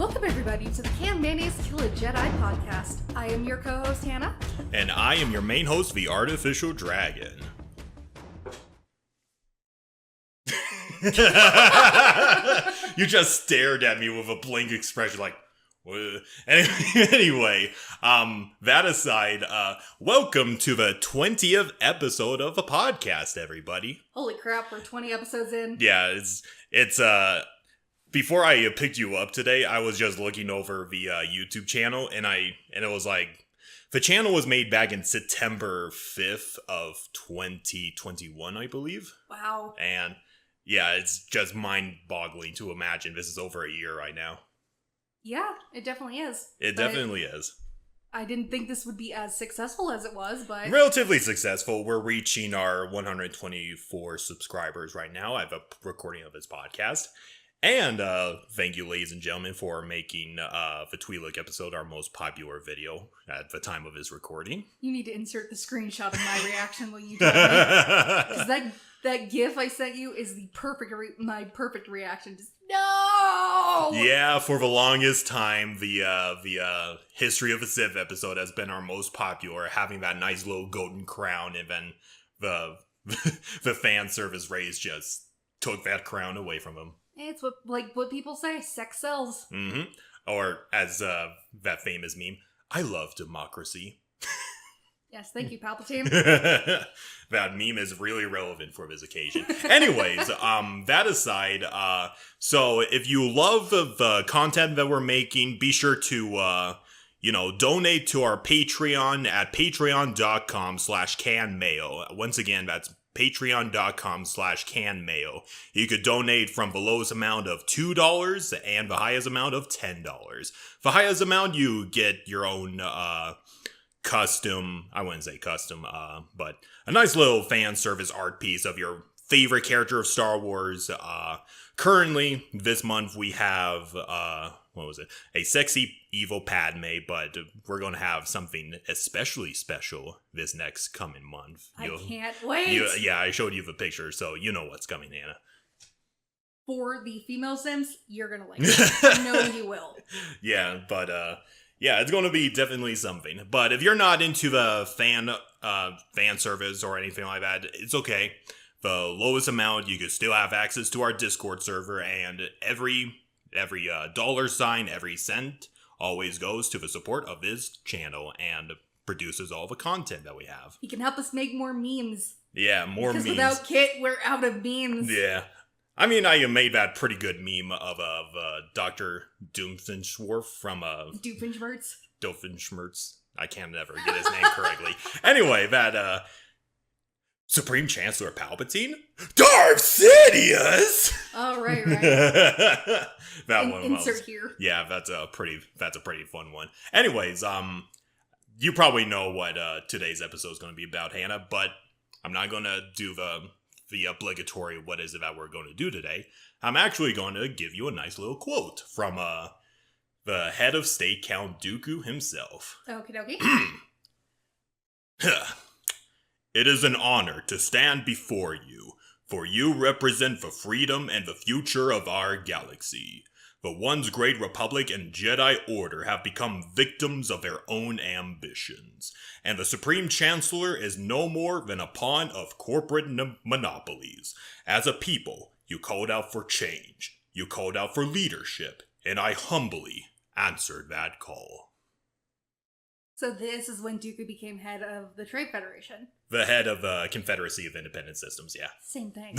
Welcome everybody to the Can Mayonnaise Kill a Jedi podcast. I am your co-host Hannah. And I am your main host, the Artificial Dragon. You just stared at me with a blank expression like, what? Anyway, that aside, welcome to the 20th episode of the podcast, everybody. Holy crap, we're 20 episodes in. Yeah, it's before I picked you up today, I was just looking over the YouTube channel, and it was like, the channel was made back in September 5th of 2021, I believe. Wow. And yeah, it's just mind-boggling to imagine this is over a year right now. Yeah, it definitely is. It definitely is. I didn't think this would be as successful as it was, but... Relatively successful. We're reaching our 124 subscribers right now. I have a recording of this podcast. And thank you, ladies and gentlemen, for making the Twi'lek episode our most popular video at the time of this recording. You need to insert the screenshot of my reaction when you tell me. Because that GIF I sent you is the my perfect reaction. Just, no! Yeah, for the longest time, the History of the Sith episode has been our most popular, having that nice little golden crown, and then the fan service race just took that crown away from him. It's what people say, sex sells. Mm-hmm. Or, as that famous meme, I love democracy. Yes, thank you, Palpatine. That meme is really relevant for this occasion. Anyways, that aside, so if you love the content that we're making, be sure to, donate to our Patreon at patreon.com/canmayo. Once again, that's patreon.com/canmayo. You could donate from the lowest amount of $2 and the highest amount of $10. The highest amount, you get your own, custom, I wouldn't say custom, but a nice little fan service art piece of your favorite character of Star Wars. Currently, this month we have, a sexy evil Padme, but we're going to have something especially special this next coming month. I can't wait! Yeah, I showed you the picture, so you know what's coming, Anna. For the female Sims, you're going to like it. I know you will. Yeah, but, yeah, it's going to be definitely something. But if you're not into the fan service or anything like that, it's okay. The lowest amount, you could still have access to our Discord server, and every dollar sign, every cent always goes to the support of this channel and produces all the content that we have. You can help us make more memes. Yeah, more memes. Because without Kit, we're out of memes. Yeah. I mean, I made that pretty good meme of Dr. Doofenshmirtz from... Doofenshmirtz? Doofenshmirtz. I can't ever get his name correctly. Anyway, that, Supreme Chancellor Palpatine? Darth Sidious! Oh, right. That one. Insert here. Yeah, that's a pretty fun one. Anyways, you probably know what today's episode is going to be about, Hannah, but I'm not going to do the obligatory what is it that we're going to do today. I'm actually going to give you a nice little quote from the head of state, Count Dooku himself. Okie dokie. It is an honor to stand before you, for you represent the freedom and the future of our galaxy. The once great Republic and Jedi Order have become victims of their own ambitions, and the Supreme Chancellor is no more than a pawn of corporate monopolies. As a people, you called out for change, you called out for leadership, and I humbly answered that call. So this is when Dooku became head of the Trade Federation. The head of the Confederacy of Independent Systems, yeah. Same thing.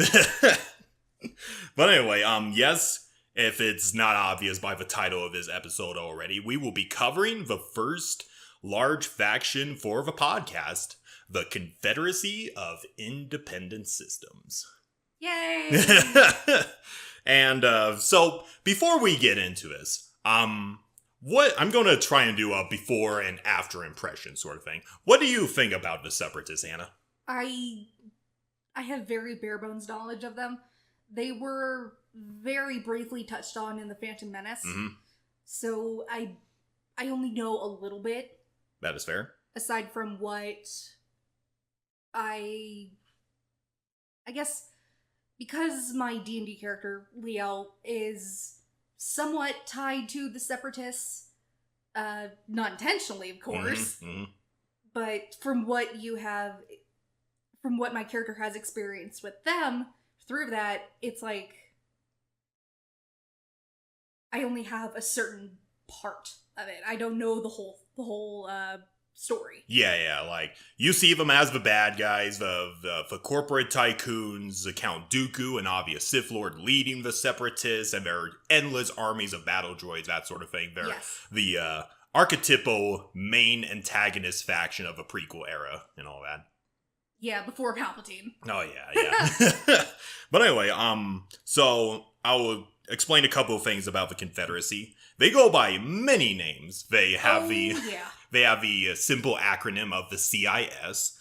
But anyway, yes, if it's not obvious by the title of this episode already, we will be covering the first large faction for the podcast, the Confederacy of Independent Systems. Yay! And so, before we get into this, what I'm going to try and do a before and after impression sort of thing. What do you think about the Separatists, Anna? I have very bare bones knowledge of them. They were very briefly touched on in The Phantom Menace. Mm-hmm. So I only know a little bit. That is fair. Aside from what I guess because my D&D character, Liel, is somewhat tied to the Separatists. Not intentionally, of course. But from what my character has experienced with them, through that, it's like I only have a certain part of it. I don't know the whole story. Yeah, like, you see them as the bad guys, the corporate tycoons, Count Dooku, an obvious Sith Lord leading the Separatists, and their endless armies of battle droids, that sort of thing. They're the archetypal main antagonist faction of the prequel era and all that. Yeah, before Palpatine. Oh, yeah. But anyway, so I will explain a couple of things about the Confederacy. They go by many names. They have the simple acronym of the CIS.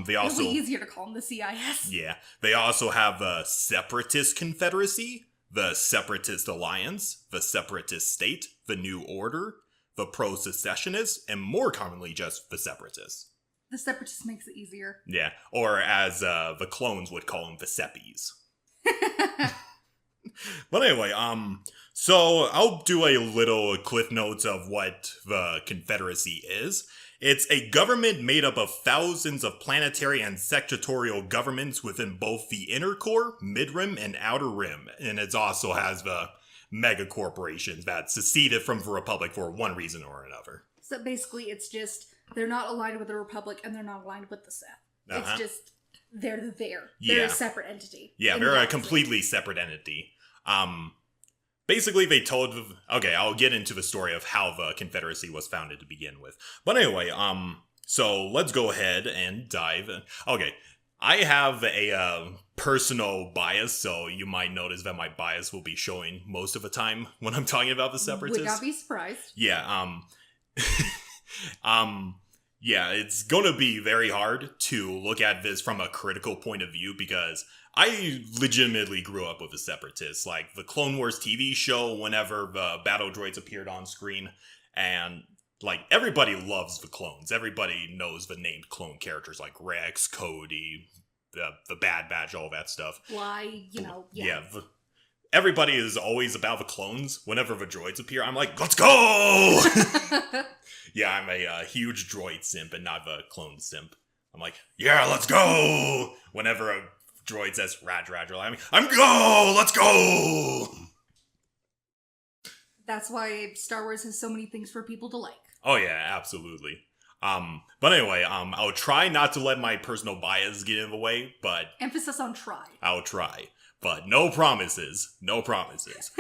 They also, it'll be easier to call them the CIS. Yeah. They also have the Separatist Confederacy, the Separatist Alliance, the Separatist State, the New Order, the Pro-Secessionists, and more commonly just the Separatists. The Separatist makes it easier. Yeah, or as the clones would call them, the Seppies. But anyway, so I'll do a little cliff notes of what the Confederacy is. It's a government made up of thousands of planetary and sectorial governments within both the inner core, mid-rim, and outer rim. And it also has the mega corporations that seceded from the Republic for one reason or another. So basically, it's just they're not aligned with the Republic and they're not aligned with the Sith. It's just they're there. They're a separate entity. Yeah, they're a completely separate entity. Basically, they told... Okay, I'll get into the story of how the Confederacy was founded to begin with. But anyway, so let's go ahead and dive in. Okay, I have a personal bias, so you might notice that my bias will be showing most of the time when I'm talking about the Separatists. Would not be surprised. Yeah, yeah, it's gonna be very hard to look at this from a critical point of view because I legitimately grew up with the Separatists. Like, the Clone Wars TV show, whenever the battle droids appeared on screen, and, like, everybody loves the clones. Everybody knows the named clone characters like Rex, Cody, the Bad Batch, all that stuff. Why, Yeah, everybody is always about the clones. Whenever the droids appear, I'm like, let's go! Yeah, I'm a huge droid simp and not the clone simp. I'm like, yeah, let's go! Whenever a droid says Raj, I'm go! Let's go! That's why Star Wars has so many things for people to like. Oh yeah, absolutely. But anyway, I'll try not to let my personal bias get in the way, but... Emphasis on try. I'll try. But no promises. No promises.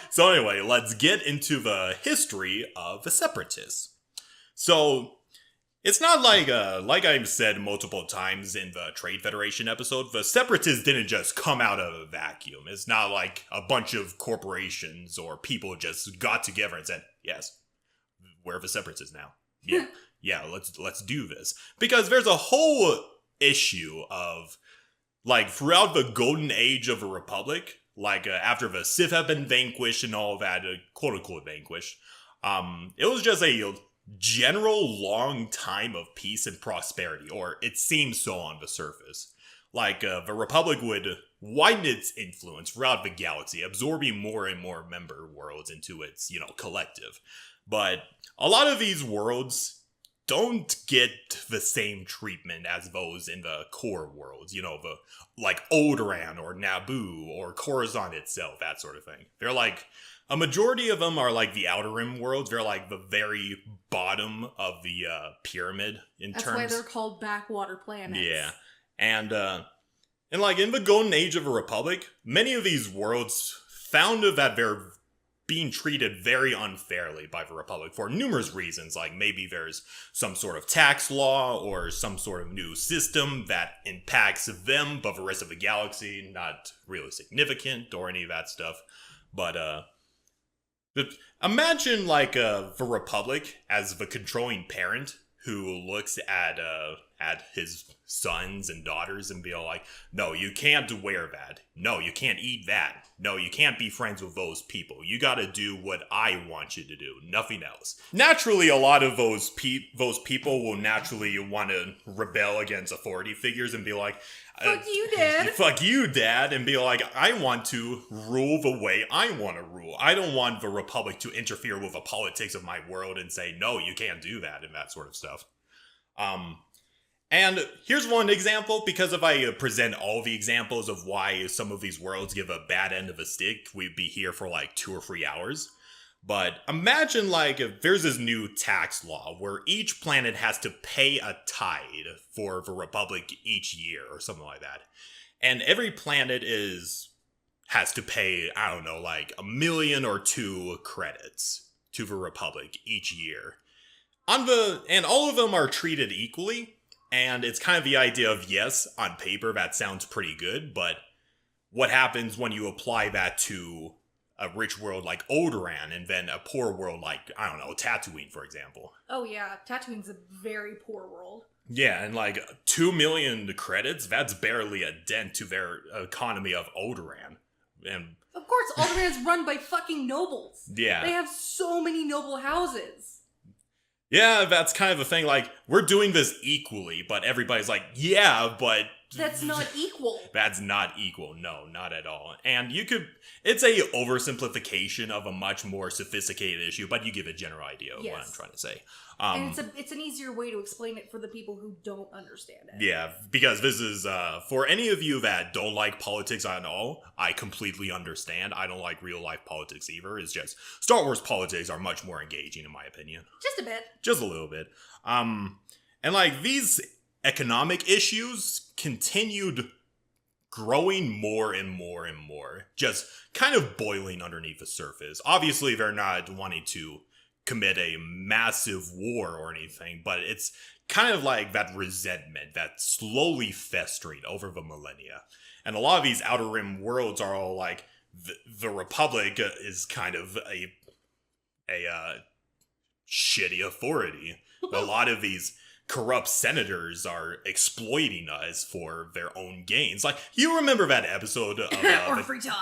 So anyway, let's get into the history of the Separatists. So, it's not like I've said multiple times in the Trade Federation episode, the Separatists didn't just come out of a vacuum. It's not like a bunch of corporations or people just got together and said, yes, we're the Separatists now. Yeah, let's do this. Because there's a whole issue of... Like, throughout the golden age of a republic, like, after the Sith have been vanquished and all that, quote-unquote vanquished, it was just a general long time of peace and prosperity, or it seems so on the surface. Like, the republic would widen its influence throughout the galaxy, absorbing more and more member worlds into its, collective. But a lot of these worlds don't get the same treatment as those in the core worlds, like Alderaan or Naboo or Coruscant itself, that sort of thing. They're like, a majority of them are like the Outer Rim worlds. They're like the very bottom of the pyramid in terms. That's why they're called backwater planets. Yeah, and like in the Golden Age of a Republic, many of these worlds found that they're being treated very unfairly by the Republic for numerous reasons, like maybe there's some sort of tax law or some sort of new system that impacts them, but the rest of the galaxy, not really significant or any of that stuff. But, imagine, like, the Republic as the controlling parent who looks at, at his sons and daughters and be like, no, you can't wear that. No, you can't eat that. No, you can't be friends with those people. You gotta do what I want you to do, nothing else. Naturally, a lot of those people will naturally want to rebel against authority figures and be like, fuck you, Dad. Fuck you, Dad, and be like, I want to rule the way I want to rule. I don't want the Republic to interfere with the politics of my world and say, no, you can't do that, and that sort of stuff. And here's one example, because if I present all the examples of why some of these worlds give a bad end of a stick, we'd be here for like 2 or 3 hours. But imagine like if there's this new tax law where each planet has to pay a tithe for the Republic each year or something like that. And every planet has to pay, I don't know, like 1 million or 2 credits to the Republic each year. And all of them are treated equally. And it's kind of the idea of, yes, on paper that sounds pretty good, but what happens when you apply that to a rich world like Alderaan and then a poor world like, I don't know, Tatooine, for example? Oh yeah, Tatooine's a very poor world. Yeah, and like 2 million credits, that's barely a dent to their economy of Alderaan. And of course, Alderaan's run by fucking nobles. Yeah. They have so many noble houses. Yeah, that's kind of a thing, like, we're doing this equally, but everybody's like, yeah, but... That's not equal. That's not equal, no, not at all. And it's a oversimplification of a much more sophisticated issue, but you give a general idea of what I'm trying to say. And it's an easier way to explain it for the people who don't understand it. Yeah, because this is, for any of you that don't like politics at all, I completely understand. I don't like real life politics either. It's just, Star Wars politics are much more engaging in my opinion. Just a bit. Just a little bit. And like, these economic issues continued growing more and more and more, just kind of boiling underneath the surface. Obviously, they're not wanting to commit a massive war or anything, but it's kind of like that resentment that's slowly festering over the millennia. And a lot of these Outer Rim worlds are all like, the Republic is kind of a shitty authority. A lot of these corrupt senators are exploiting us for their own gains. Like, you remember that episode of... or free time.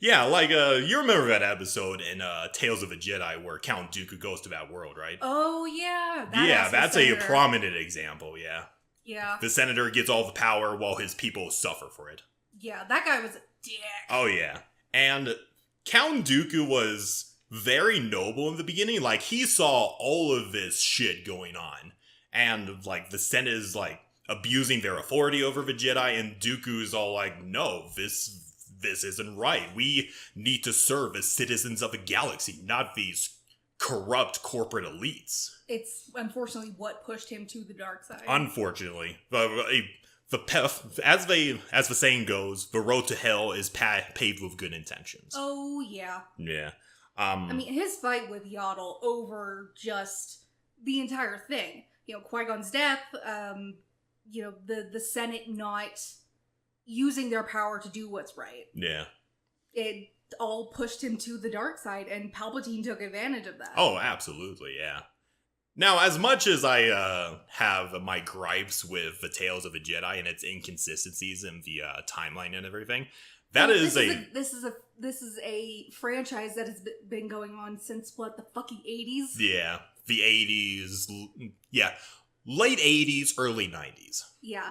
You remember that episode in Tales of the Jedi where Count Dooku goes to that world, right? Oh, yeah. That's a prominent example, yeah. Yeah. The senator gets all the power while his people suffer for it. Yeah, that guy was a dick. Oh, yeah. And Count Dooku was very noble in the beginning. Like, he saw all of this shit going on. And, like, the Senate is, like, abusing their authority over the Jedi, and Dooku's all like, no, this isn't right. We need to serve as citizens of the galaxy, not these corrupt corporate elites. It's unfortunately what pushed him to the dark side. Unfortunately. The path, as the saying goes, the road to hell is paved with good intentions. Oh, yeah. Yeah. I mean, his fight with Yaddle over just the entire thing. You know, Qui-Gon's death, the Senate not using their power to do what's right. Yeah. It all pushed him to the dark side, and Palpatine took advantage of that. Oh, absolutely, yeah. Now, as much as I have my gripes with the Tales of a Jedi and its inconsistencies in the timeline and everything, this is a franchise that has been going on since what, the fucking 80s? Yeah, the 80s. Yeah, late 80s, early 90s. Yeah,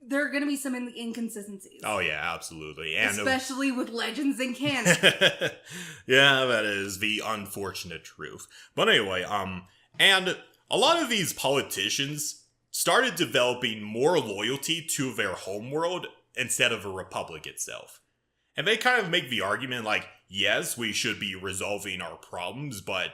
there are going to be some inconsistencies. Oh yeah, absolutely, and especially with Legends and canon. Yeah, that is the unfortunate truth. But anyway, and a lot of these politicians started developing more loyalty to their homeworld instead of the Republic itself. And they kind of make the argument like, yes, we should be resolving our problems, but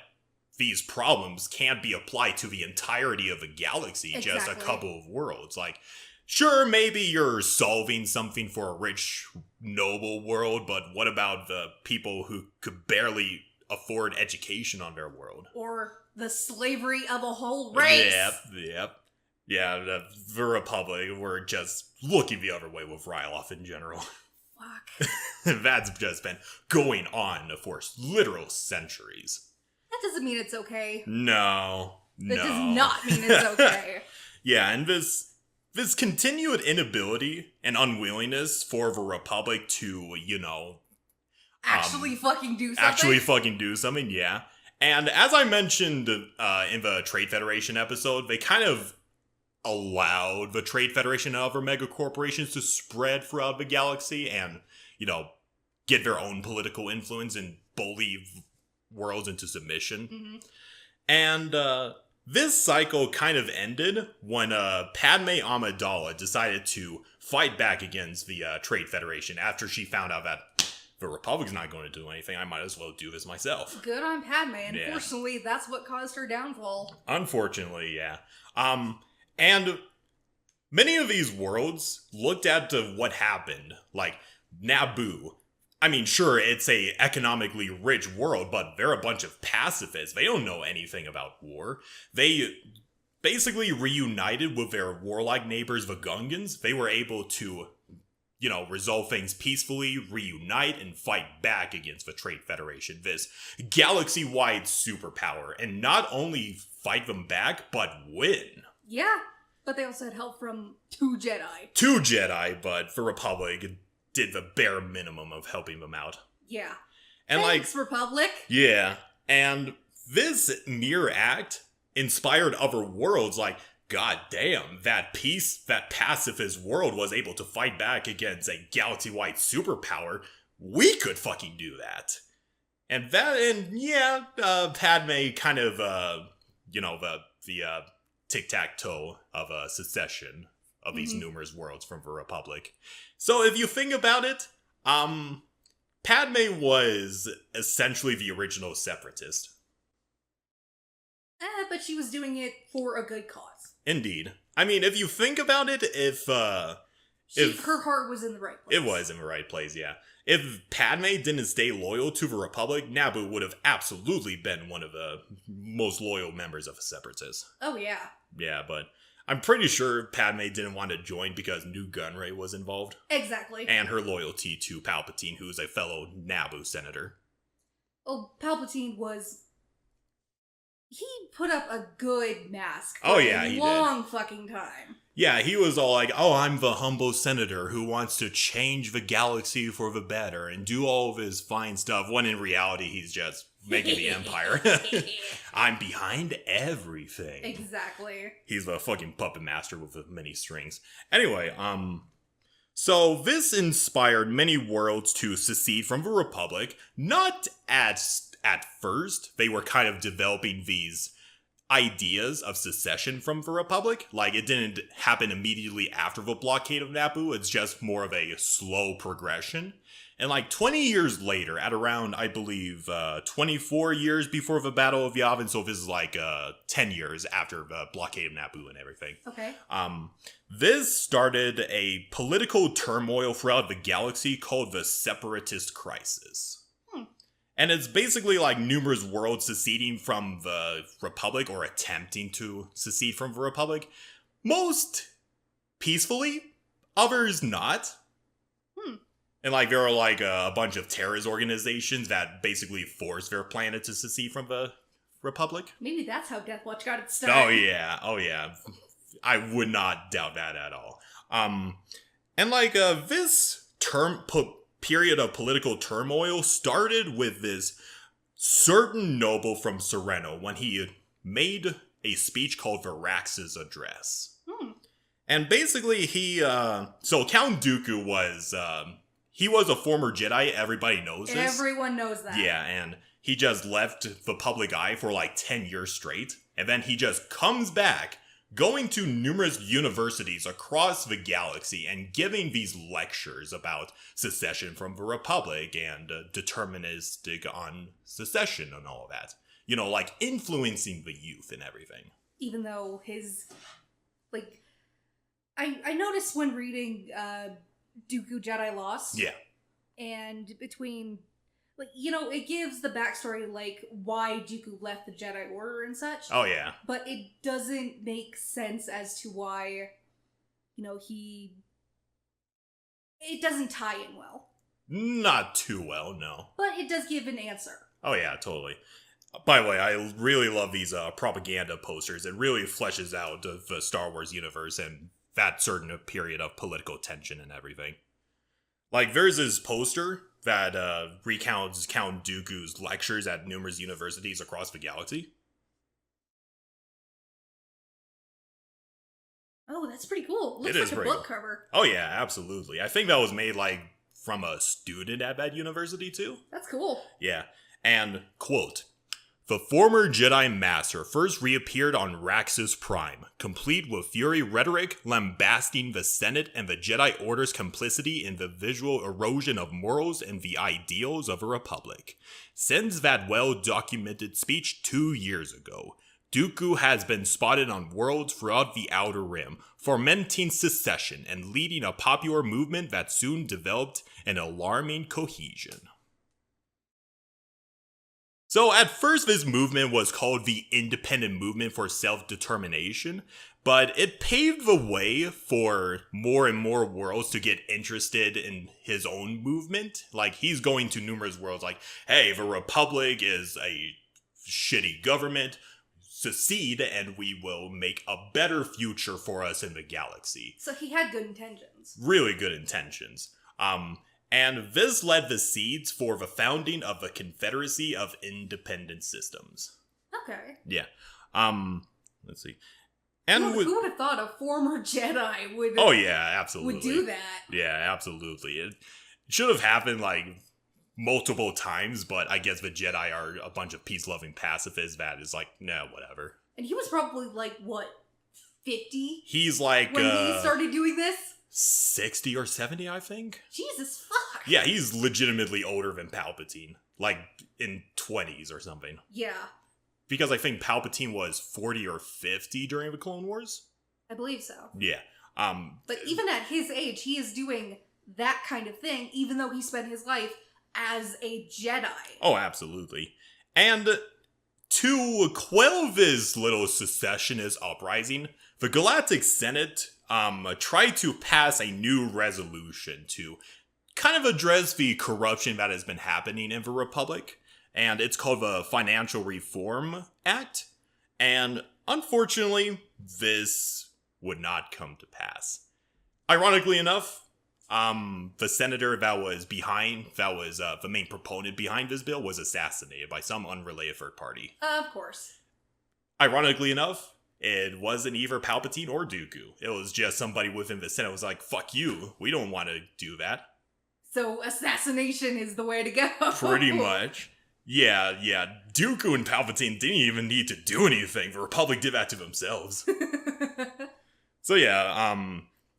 these problems can't be applied to the entirety of the galaxy, exactly. Just a couple of worlds. Like, sure, maybe you're solving something for a rich, noble world, but what about the people who could barely afford education on their world? Or the slavery of a whole race. Yep. Yeah, the Republic, we're just looking the other way with Ryloth in general. Fuck. That's just been going on for literal centuries. That doesn't mean it's okay. No. That No. does not mean it's okay. Yeah, and this continued inability and unwillingness for the Republic to, Actually fucking do something? actually fucking do something, yeah. And as I mentioned in the Trade Federation episode, they kind of allowed the Trade Federation and other mega corporations to spread throughout the galaxy and, get their own political influence and bully worlds into submission. Mm-hmm. And this cycle kind of ended when Padme Amidala decided to fight back against the Trade Federation after she found out that the Republic's not going to do anything. I might as well do this myself. Good on Padme. Unfortunately, that's what caused her downfall. Unfortunately, yeah. And many of these worlds looked at what happened, like Naboo. I mean, sure, it's a economically rich world, but they're a bunch of pacifists. They don't know anything about war. They basically reunited with their warlike neighbors, the Gungans. They were able to, resolve things peacefully, reunite, and fight back against the Trade Federation, this galaxy-wide superpower, and not only fight them back, but win. Yeah, but they also had help from 2 Jedi. 2 Jedi, but the Republic did the bare minimum of helping them out. Yeah. And Thanks, Republic. Yeah, and this mere act inspired other worlds like, god damn, that pacifist world was able to fight back against a galaxy-wide superpower. We could fucking do that. And Padme kind of, the tic-tac-toe of secession of these numerous worlds from the Republic. So if you think about it, Padme was essentially the original Separatist. But she was doing it for a good cause. Indeed. I mean, if you think about it, her heart was in the right place. It was in the right place, yeah. If Padme didn't stay loyal to the Republic, Naboo would have absolutely been one of the most loyal members of the Separatists. Oh, yeah. Yeah, but I'm pretty sure Padme didn't want to join because Newt Gunray was involved. Exactly. And her loyalty to Palpatine, who's a fellow Naboo senator. Well, Palpatine was... He put up a good mask for oh, yeah, a he long did. fucking time. Yeah, he was all like, oh, I'm the humble senator who wants to change the galaxy for the better and do all of his fine stuff, when in reality he's just making the Empire. I'm behind everything. Exactly. He's the fucking puppet master with the many strings. Anyway, so this inspired many worlds to secede from the Republic, not at first. They were kind of developing these ideas of secession from the Republic. Like, it didn't happen immediately after the blockade of Naboo. It's just more of a slow progression. And like 20 years later, at around, I believe, 24 years before the Battle of Yavin, so this is like 10 years after the blockade of Naboo and everything. Okay. This started a political turmoil throughout the galaxy called the Separatist Crisis. And it's basically like numerous worlds seceding from the Republic or attempting to secede from the Republic. Most peacefully, others not. And like there are like a bunch of terrorist organizations that basically force their planet to secede from the Republic. Maybe that's how Death Watch got its start. Oh yeah. I would not doubt that at all. And like this period of political turmoil started with this certain noble from Sereno when he made a speech called Varax's Address. And basically so Count Dooku was, he was a former Jedi, everybody knows this. Everyone knows that. Yeah, and he just left the public eye for like 10 years straight, and then he just comes back, going to numerous universities across the galaxy and giving these lectures about secession from the Republic and deterministic on secession and all of that. You know, like influencing the youth and everything. Even though his, like, I noticed when reading Dooku Jedi Lost. Yeah. And between, like, you know, it gives the backstory, like, why Dooku left the Jedi Order and such. Oh, yeah. But it doesn't make sense as to why, you know, it doesn't tie in well. Not too well, no. But it does give an answer. Oh, yeah, totally. By the way, I really love these propaganda posters. It really fleshes out the Star Wars universe and that certain period of political tension and everything. Like, there's this poster that recounts Count Dooku's lectures at numerous universities across the galaxy. Oh, that's pretty cool. Looks It like is a pretty book cool. cover. Oh yeah, absolutely. I think that was made, like, from a student at that university, too. That's cool. Yeah. And, quote, "The former Jedi Master first reappeared on Raxus Prime, complete with fury rhetoric, lambasting the Senate and the Jedi Order's complicity in the visual erosion of morals and the ideals of a republic. Since that well-documented speech 2 years ago, Dooku has been spotted on worlds throughout the Outer Rim, fomenting secession and leading a popular movement that soon developed an alarming cohesion." So at first this movement was called the Independent Movement for Self-Determination, but it paved the way for more and more worlds to get interested in his own movement. Like, he's going to numerous worlds like, hey, the Republic is a shitty government, secede and we will make a better future for us in the galaxy. So he had good intentions. Really good intentions. And this led the seeds for the founding of the Confederacy of Independent Systems. Okay. Yeah. Let's see. And who would have thought a former Jedi would? Oh yeah, absolutely. Would do that? Yeah, absolutely. It should have happened like multiple times, but I guess the Jedi are a bunch of peace-loving pacifists that is like, nah, whatever. And he was probably like, what, 50? He's like when he started doing this? 60 or 70, I think. Jesus fuck. Yeah, he's legitimately older than Palpatine. Like, in 20s or something. Yeah. Because I think Palpatine was 40 or 50 during the Clone Wars. I believe so. Yeah. But even at his age, he is doing that kind of thing, even though he spent his life as a Jedi. Oh, absolutely. And to quell this little secessionist uprising, the Galactic Senate tried to pass a new resolution to kind of address the corruption that has been happening in the Republic. And it's called the Financial Reform Act. And unfortunately, this would not come to pass. Ironically enough, the senator that was the main proponent behind this bill was assassinated by some unrelated third party. Of course. Ironically enough, it wasn't either Palpatine or Dooku. It was just somebody within the Senate was like, fuck you, we don't want to do that. So assassination is the way to go. Pretty much. Yeah, Dooku and Palpatine didn't even need to do anything. The Republic did that to themselves. So yeah,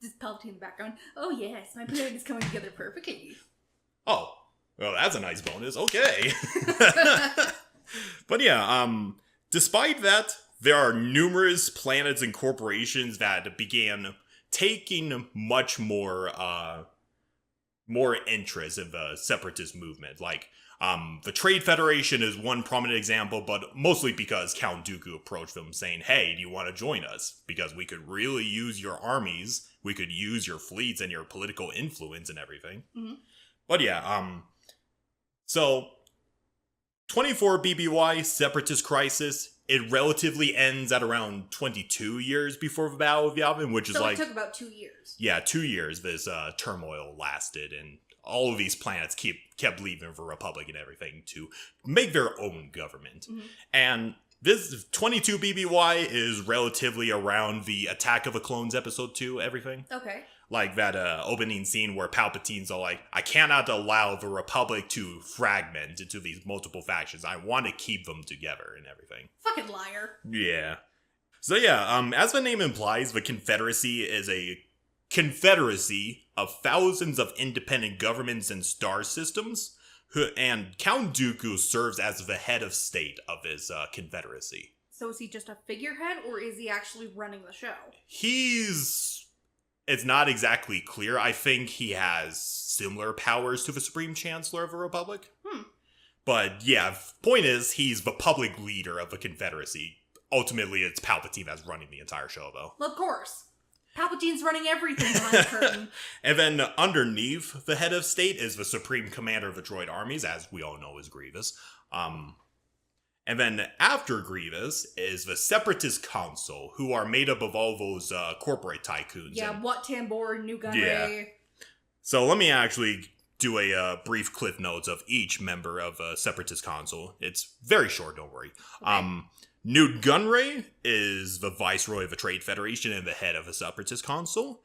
Just Palpatine in the background. Oh yes, my plan is coming together perfectly. Oh, well, that's a nice bonus. Okay. But yeah, despite that, there are numerous planets and corporations that began taking much more interest in the Separatist movement. Like, the Trade Federation is one prominent example, but mostly because Count Dooku approached them saying, hey, do you want to join us? Because we could really use your armies, we could use your fleets and your political influence and everything. Mm-hmm. But yeah, so 24 BBY, Separatist Crisis, it relatively ends at around 22 years before the Battle of Yavin, which is so like... it took about 2 years. Yeah, 2 years this turmoil lasted, and all of these planets kept leaving the Republic and everything to make their own government. Mm-hmm. And this 22 BBY is relatively around the Attack of the Clones Episode 2, everything. Okay. Like that opening scene where Palpatine's all like, I cannot allow the Republic to fragment into these multiple factions. I want to keep them together and everything. Fucking liar. Yeah. So yeah, as the name implies, the Confederacy is a confederacy of thousands of independent governments and star systems, and Count Dooku serves as the head of state of his confederacy. So is he just a figurehead, or is he actually running the show? It's not exactly clear. I think he has similar powers to the Supreme Chancellor of the Republic. But yeah, point is, he's the public leader of the Confederacy. Ultimately, it's Palpatine that's running the entire show, though. Well, of course. Palpatine's running everything behind the curtain. And then underneath the head of state is the Supreme Commander of the Droid Armies, as we all know is Grievous. And then after Grievous is the Separatist Council, who are made up of all those corporate tycoons. Yeah, Wat Tambor, New Gunray. Yeah. So let me actually do a brief cliff notes of each member of Separatist Council. It's very short, don't worry. Okay. Newt Gunray is the Viceroy of the Trade Federation and the head of the Separatist Council.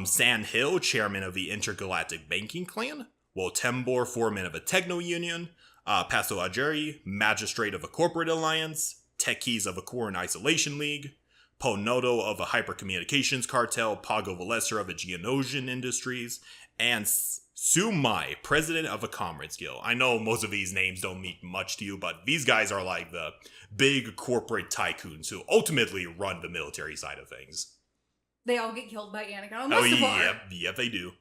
Sand Hill, chairman of the Intergalactic Banking Clan. Tembor, foreman of a Techno Union. Paso Ajeri, magistrate of a corporate alliance. Techies of a Quarren Isolation League. Ponodo of a hypercommunications cartel. Pago Valesser of a Geonosian Industries. And Sumai, president of a Comrades Guild. I know most of these names don't mean much to you, but these guys are like the big corporate tycoons who ultimately run the military side of things. They all get killed by Anakin on Oh, Mustafar. yeah, they do.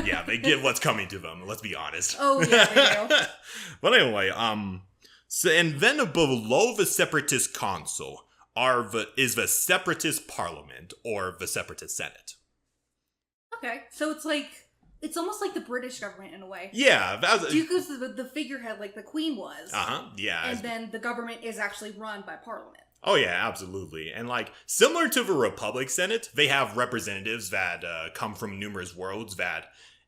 Yeah, they get what's coming to them, let's be honest. Oh, yeah, they do. But anyway, so, and then below the Separatist Council is the Separatist Parliament, or the Separatist Senate. Okay, so it's almost like the British government in a way. Yeah, Dooku's the figurehead like the Queen was. Yeah. And then the government is actually run by Parliament. Oh yeah, absolutely. And like, similar to the Republic Senate, they have representatives that come from numerous worlds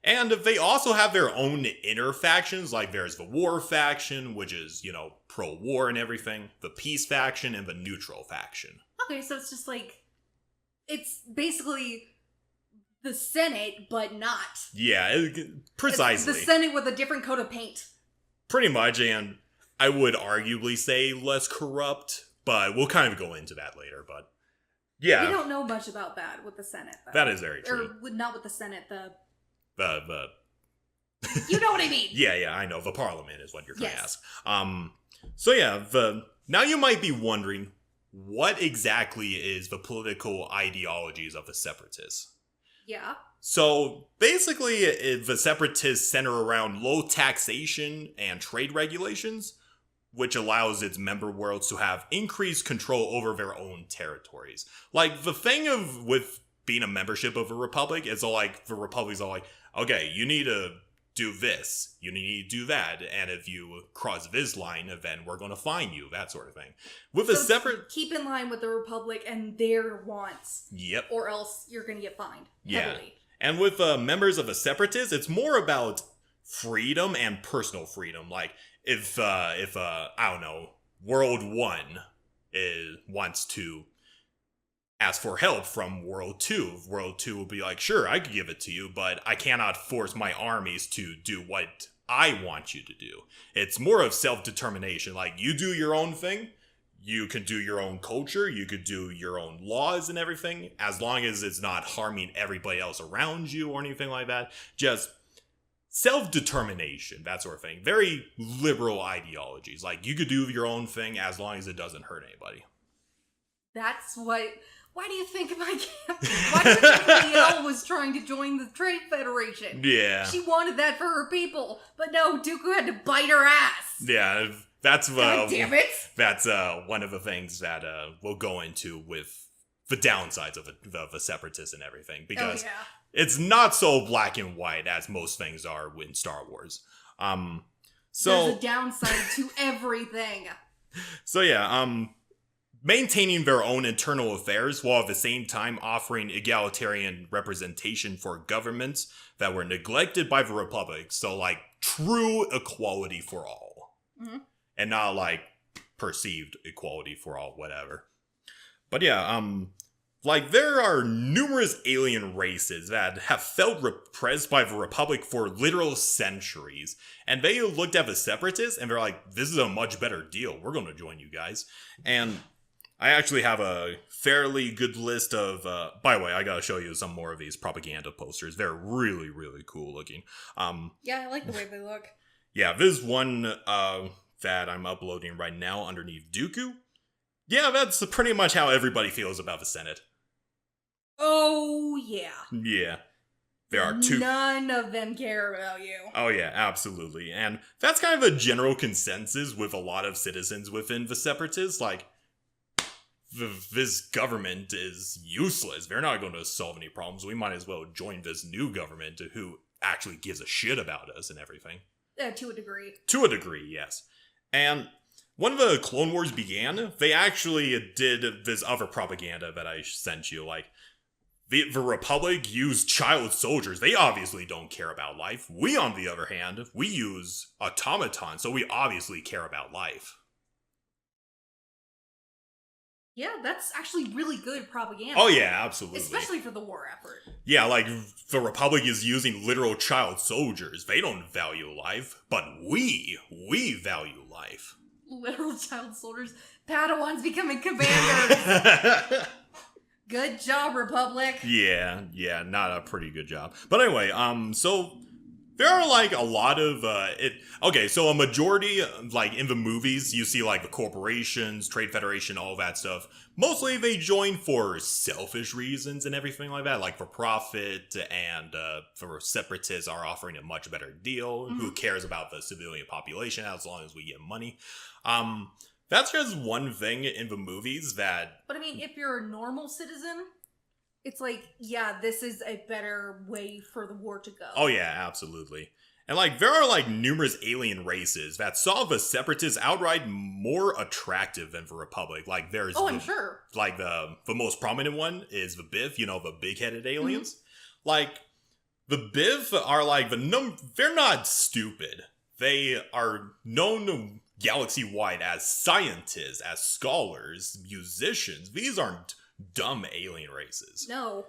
and they also have their own inner factions, like there's the War faction, which is, pro-war and everything, the Peace faction, and the Neutral faction. Okay, so it's just like, it's basically the Senate, but not. Yeah, precisely. It's the Senate with a different coat of paint. Pretty much, and I would arguably say less corrupt, but we'll kind of go into that later, but yeah. We don't know much about that with the Senate, though. That is very true. Or not with the Senate, the You know what I mean. Yeah, I know. The Parliament is what you're trying to Yes. ask. So yeah, now you might be wondering, what exactly is the political ideologies of the Separatists? Yeah. So basically, the Separatists center around low taxation and trade regulations, which allows its member worlds to have increased control over their own territories. Like, the thing with being a membership of a republic is all like, the republic's all like, okay, you need to do this, you need to do that, and if you cross this line, then we're going to fine you, that sort of thing. With a separate... Keep in line with the republic and their wants. Yep. Or else you're going to get fined. Yeah. Heavily. And with members of a Separatist, it's more about freedom and personal freedom. Like, if I don't know, World 1 wants to ask for help from World 2, World 2 will be like, sure, I could give it to you, but I cannot force my armies to do what I want you to do. It's more of self-determination. Like, you do your own thing, you can do your own culture, you could do your own laws and everything, as long as it's not harming everybody else around you or anything like that. Just self-determination, that sort of thing. Very liberal ideologies. Like, you could do your own thing as long as it doesn't hurt anybody. That's what... Why do you think Why do you think Liel was trying to join the Trade Federation? Yeah. She wanted that for her people, but no, Dooku had to bite her ass. Yeah, that's... God damn it! That's one of the things that we'll go into with the downsides of a Separatist and everything, because it's not so black and white as most things are in Star Wars. There's a downside to everything. So yeah, maintaining their own internal affairs while at the same time offering egalitarian representation for governments that were neglected by the Republic. So like true equality for all. Mm-hmm. And not like perceived equality for all, whatever. But yeah, like there are numerous alien races that have felt repressed by the Republic for literal centuries. And they looked at the Separatists and they're like, this is a much better deal. We're going to join you guys. And I actually have a fairly good list of, by the way, I gotta show you some more of these propaganda posters. They're really, really cool looking. Yeah, I like the way they look. Yeah, this one that I'm uploading right now underneath Dooku. Yeah, that's pretty much how everybody feels about the Senate. Oh, yeah. Yeah. There are two. None of them care about you. Oh, yeah, absolutely. And that's kind of a general consensus with a lot of citizens within the Separatists. Like, this government is useless. They're not going to solve any problems. We might as well join this new government who actually gives a shit about us and everything. To a degree. To a degree, yes. And when the Clone Wars began, they actually did this other propaganda that I sent you. Like, the Republic used child soldiers. They obviously don't care about life. We, on the other hand, we use automatons, so we obviously care about life. Yeah, that's actually really good propaganda. Oh yeah, absolutely. Especially for the war effort. Yeah, like, the Republic is using literal child soldiers. They don't value life, but we value life. Literal child soldiers. Padawans becoming commanders. Good job, Republic. Yeah, not a pretty good job. But anyway, so there are like a lot of so a majority, like in the movies, you see like the corporations, Trade Federation, all that stuff. Mostly they join for selfish reasons and everything like that, like for profit, and for Separatists are offering a much better deal. Who cares about the civilian population as long as we get money? That's just one thing in the movies that... But I mean, if you're a normal citizen, it's like, yeah, this is a better way for the war to go. Oh yeah, absolutely. And like, there are like numerous alien races that saw the Separatists outright more attractive than the Republic. Like there's... I'm sure. Like the most prominent one is the Biff, the big-headed aliens. Like, the Biff are like they're not stupid. They are known galaxy-wide as scientists, as scholars, musicians. These aren't dumb alien races. No.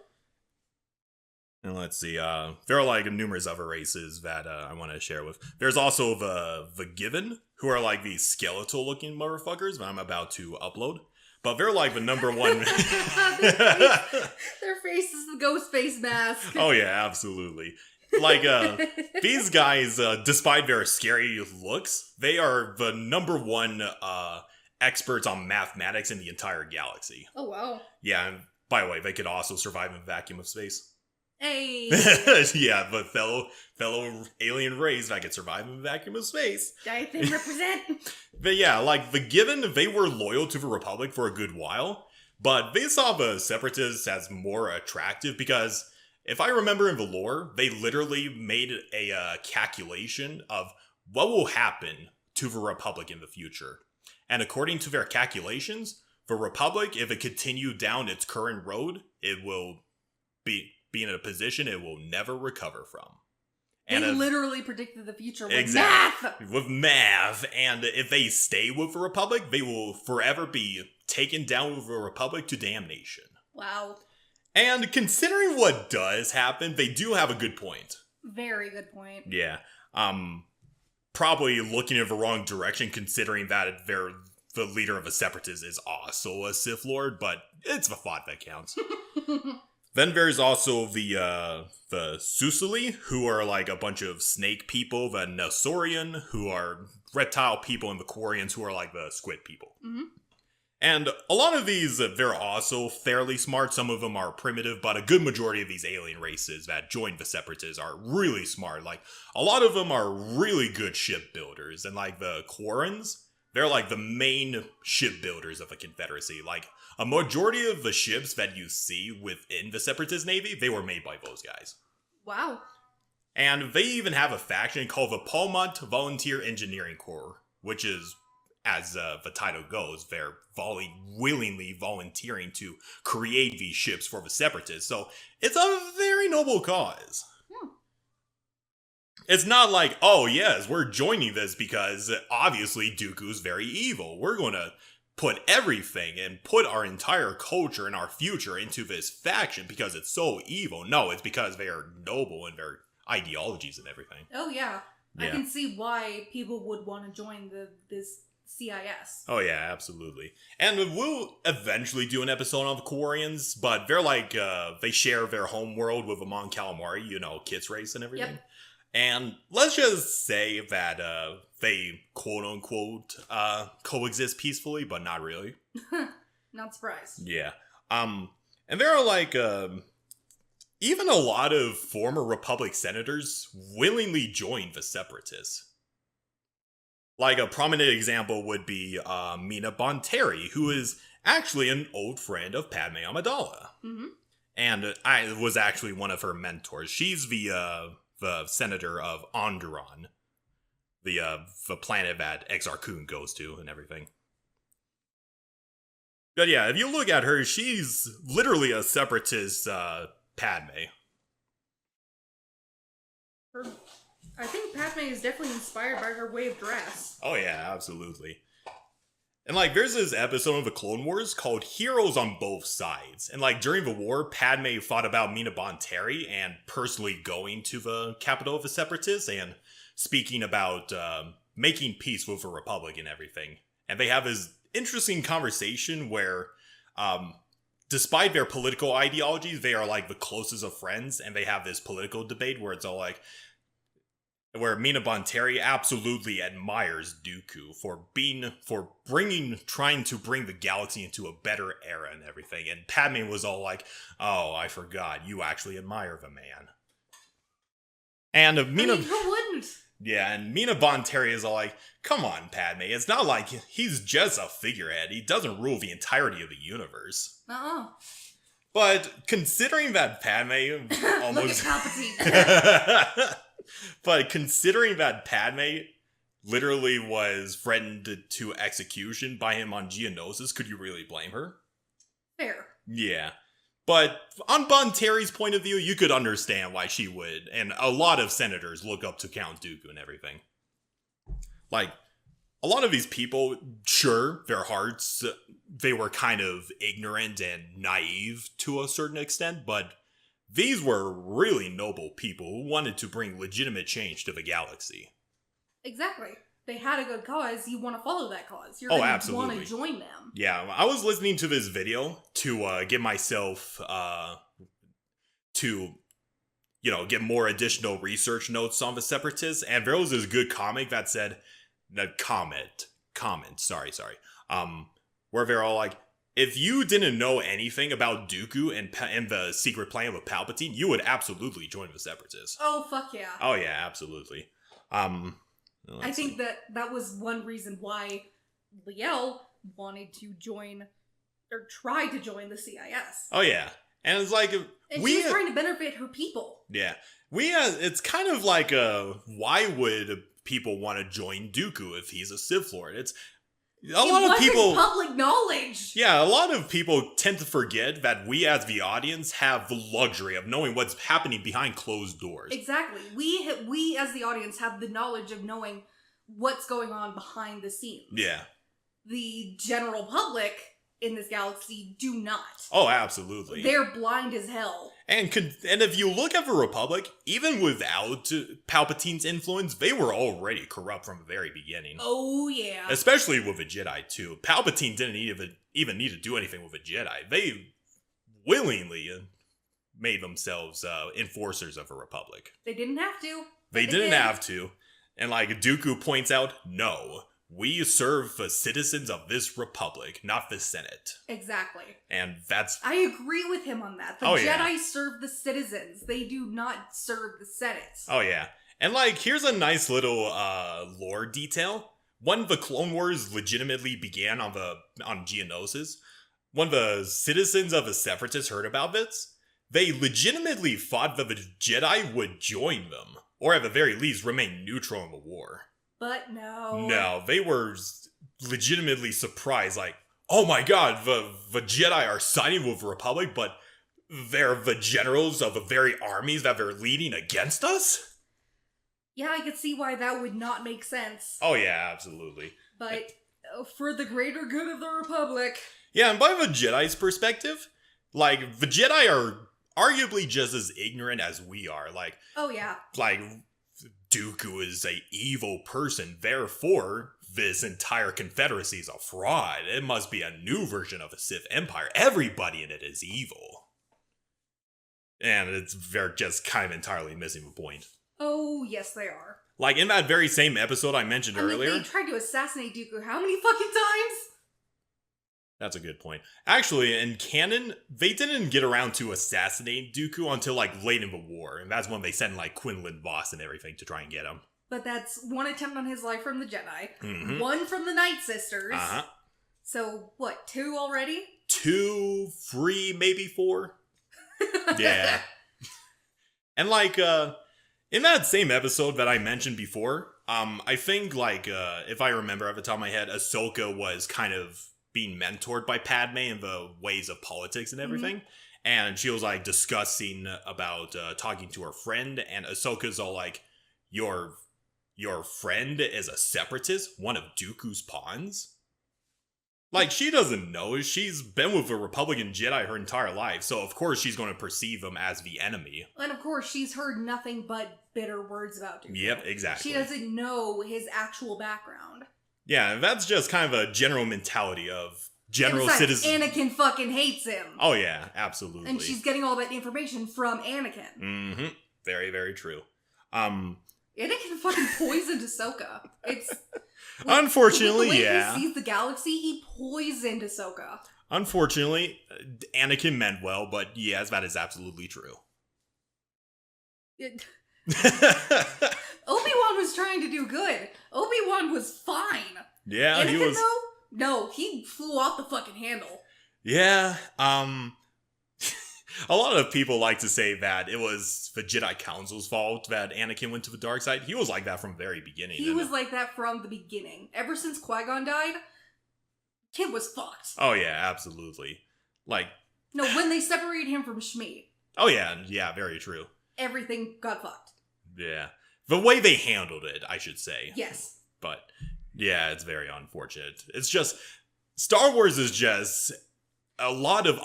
And let's see, there are like numerous other races that I want to share with. There's also the Given, who are like these skeletal-looking motherfuckers that I'm about to upload. But they're like the number one... Their face is the ghost face mask. Oh yeah, absolutely. Like, these guys, despite their scary looks, they are the number one experts on mathematics in the entire galaxy. Oh, wow. Yeah, and by the way, they could also survive in a vacuum of space. Hey! Yeah, but fellow alien race that could survive in a vacuum of space. I think represent. But yeah, like, the Given, they were loyal to the Republic for a good while, but they saw the Separatists as more attractive because... If I remember in the lore, they literally made a calculation of what will happen to the Republic in the future. And according to their calculations, the Republic, if it continued down its current road, it will be in a position it will never recover from. They literally predicted the future with math! With math! And if they stay with the Republic, they will forever be taken down with the Republic to damnation. Wow. And considering what does happen, they do have a good point. Very good point. Yeah. Probably looking in the wrong direction considering that the leader of the Separatists is also a Sith Lord, but it's the thought that counts. Then there's also the Susili, who are like a bunch of snake people, the Nasaurian, who are reptile people, and the Quarians, who are like the squid people. Mm-hmm. And a lot of these, they're also fairly smart. Some of them are primitive, but a good majority of these alien races that join the Separatists are really smart. Like, a lot of them are really good shipbuilders. And like the Quarrens, they're like the main shipbuilders of the Confederacy. Like, a majority of the ships that you see within the Separatist Navy, they were made by those guys. Wow. And they even have a faction called the Palmont Volunteer Engineering Corps, which is... As the title goes, they're willingly volunteering to create these ships for the Separatists. So it's a very noble cause. It's not like, oh yes, we're joining this because obviously Dooku's very evil. We're going to put everything and put our entire culture and our future into this faction because it's so evil. No, it's because they are noble in their ideologies and everything. Oh yeah. I can see why people would want to join this CIS. Oh yeah, absolutely. And we'll eventually do an episode on the Quarians, but they're like, they share their home world with the Mon Calamari, Kit's race and everything. Yep. And let's just say that they quote-unquote coexist peacefully, but not really. Not surprised. Yeah. And there are like, even a lot of former Republic senators willingly joined the Separatists. Like, a prominent example would be Mina Bonteri, who is actually an old friend of Padme Amidala. Mm-hmm. And I was actually one of her mentors. She's the senator of Onderon. the planet that Exar Kun goes to and everything. But yeah, if you look at her, she's literally a separatist Padme. I think Padme is definitely inspired by her way of dress. Oh yeah, absolutely. And like, there's this episode of the Clone Wars called Heroes on Both Sides. And like, during the war, Padme fought about Mina Bonteri and personally going to the capital of the Separatists and speaking about making peace with the Republic and everything. And they have this interesting conversation where, despite their political ideologies, they are like the closest of friends, and they have this political debate where it's all like, where Mina Bonteri absolutely admires Dooku for trying to bring the galaxy into a better era and everything, and Padme was all like, "Oh, I forgot, you actually admire the man." And Mina, who wouldn't? yeah, and Mina Bonteri is all like, "Come on, Padme, it's not like he's just a figurehead. He doesn't rule the entirety of the universe." But considering that Padme almost... Look at Palpatine. But considering that Padme literally was threatened to execution by him on Geonosis, could you really blame her? Fair. Yeah. But on Bonteri's point of view, you could understand why she would, and a lot of senators look up to Count Dooku and everything. Like, a lot of these people, sure, their hearts, they were kind of ignorant and naive to a certain extent, but these were really noble people who wanted to bring legitimate change to the galaxy. Exactly. They had a good cause. You want to follow that cause. You're going to want to join them. Yeah, I was listening to this video to get myself to, get more additional research notes on the Separatists, and there was this good comic that said, where they're all like, if you didn't know anything about Dooku and the secret plan of Palpatine, you would absolutely join the Separatists. Oh, fuck yeah. Oh, yeah, absolutely. I think that was one reason why Liel wanted to join, or tried to join the CIS. Oh, yeah. And it's like... And she was trying to benefit her people. Yeah. It's kind of like why would people want to join Dooku if he's a Sith Lord? It's... A lot of people, public knowledge. Yeah, a lot of people tend to forget that we as the audience have the luxury of knowing what's happening behind closed doors. Exactly. We as the audience have the knowledge of knowing what's going on behind the scenes. Yeah. The general public in this galaxy do not. Oh, absolutely. They're blind as hell. And if you look at the Republic, even without Palpatine's influence, they were already corrupt from the very beginning. Oh, yeah. Especially with the Jedi, too. Palpatine didn't even need to do anything with the Jedi. They willingly made themselves enforcers of the Republic. They didn't have to. They didn't have to. And like Dooku points out, no. We serve the citizens of this republic, not the Senate. Exactly. And that's... I agree with him on that. The Jedi serve the citizens. They do not serve the Senate. Oh, yeah. And, like, here's a nice little lore detail. When the Clone Wars legitimately began on Geonosis, when the citizens of the Separatists heard about this, they legitimately thought that the Jedi would join them, or at the very least remain neutral in the war. But no. No, they were legitimately surprised, like, oh my god, the Jedi are siding with the Republic, but they're the generals of the very armies that they're leading against us? Yeah, I could see why that would not make sense. Oh yeah, absolutely. But for the greater good of the Republic. Yeah, and by the Jedi's perspective, like, the Jedi are arguably just as ignorant as we are. Like, oh yeah. Like, Dooku is a evil person, therefore this entire Confederacy is a fraud. It must be a new version of the Sith Empire. Everybody in it is evil. And they're just kind of entirely missing the point. Oh, yes they are. Like, in that very same episode I mentioned earlier... They tried to assassinate Dooku how many fucking times? That's a good point. Actually, in canon, they didn't get around to assassinating Dooku until, like, late in the war. And that's when they sent, like, Quinlan Vos and everything to try and get him. But that's one attempt on his life from the Jedi. Mm-hmm. One from the Night Sisters. Uh-huh. So, what, 2 already? 2, 3, maybe 4? Yeah. And, like, in that same episode that I mentioned before, I think, like, if I remember off the top of my head, Ahsoka was kind of being mentored by Padme in the ways of politics and everything. And she was, like, discussing about talking to her friend, and Ahsoka's all like, Your friend is a separatist? One of Dooku's pawns? Like, she doesn't know. She's been with a Republican Jedi her entire life, so of course she's going to perceive him as the enemy. And of course, she's heard nothing but bitter words about Dooku. Yep, exactly. She doesn't know his actual background. Yeah, that's just kind of a general mentality of general citizens. Anakin fucking hates him. Oh yeah, absolutely. And she's getting all that information from Anakin. Mm-hmm. Very, very true. Anakin fucking poisoned Ahsoka. It's... Unfortunately, the way yeah. he sees the galaxy, he poisoned Ahsoka. Unfortunately, Anakin meant well, but yes, that is absolutely true. Obi-Wan was trying to do good. Obi-Wan was fine. Yeah, Anakin, he was... though? No, he flew off the fucking handle. Yeah, a lot of people like to say that it was the Jedi Council's fault that Anakin went to the dark side. He was like that from the very beginning. He was like that from the beginning. Ever since Qui-Gon died, kid was fucked. Oh yeah, absolutely. Like... No, when they separated him from Shmi. Oh yeah, very true. Everything got fucked. Yeah. The way they handled it, I should say. Yes. But, yeah, it's very unfortunate. It's just... Star Wars is just a lot of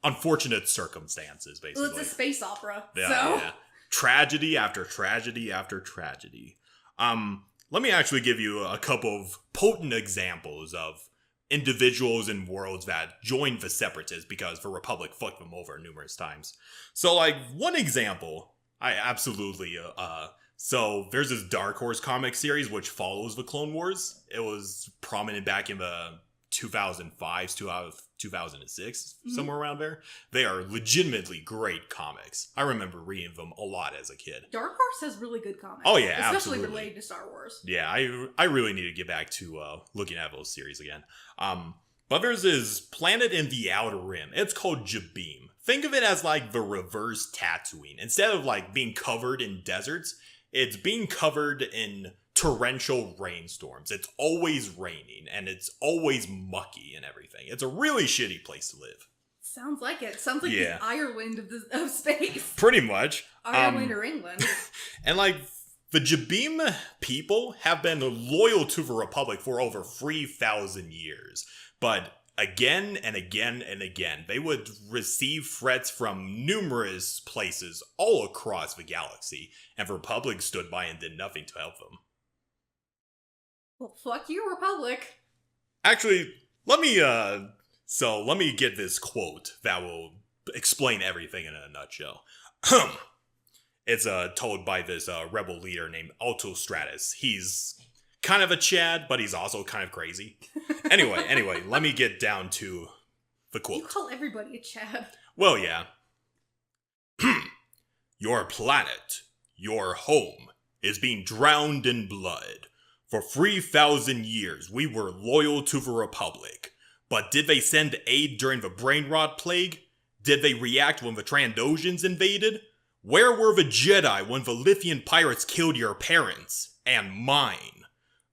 unfortunate circumstances, basically. Well, it's a space opera, Yeah. Tragedy after tragedy after tragedy. Let me actually give you a couple of potent examples of individuals and worlds that joined the Separatists because the Republic fucked them over numerous times. So, like, one example, I absolutely, so there's this Dark Horse comic series which follows the Clone Wars. It was prominent back in the 2005 to 2006, somewhere around there. They are legitimately great comics. I remember reading them a lot as a kid. Dark Horse has really good comics. Oh yeah, especially absolutely. related to Star Wars. Yeah, I really need to get back to looking at those series again. But there's this planet in the Outer Rim. It's called Jabeam. Think of it as like the reverse Tatooine. Instead of like being covered in deserts, it's being covered in torrential rainstorms. It's always raining, and it's always mucky and everything. It's a really shitty place to live. Sounds like it. Sounds like the Ireland of space. Pretty much. Ireland or England. And like, the Jabeam people have been loyal to the Republic for over 3,000 years. But again and again and again, they would receive threats from numerous places all across the galaxy, and the Republic stood by and did nothing to help them. Well, fuck you, Republic. Actually, let me get this quote that will explain everything in a nutshell. It's told by this rebel leader named Autostratus. He's kind of a Chad, but he's also kind of crazy. Anyway, let me get down to the quote. You call everybody a Chad. Well, yeah. Your planet, your home, is being drowned in blood. For 3,000 years, we were loyal to the Republic. But did they send aid during the brain rot plague? Did they react when the Trandosians invaded? Where were the Jedi when the Lithian pirates killed your parents? And mine.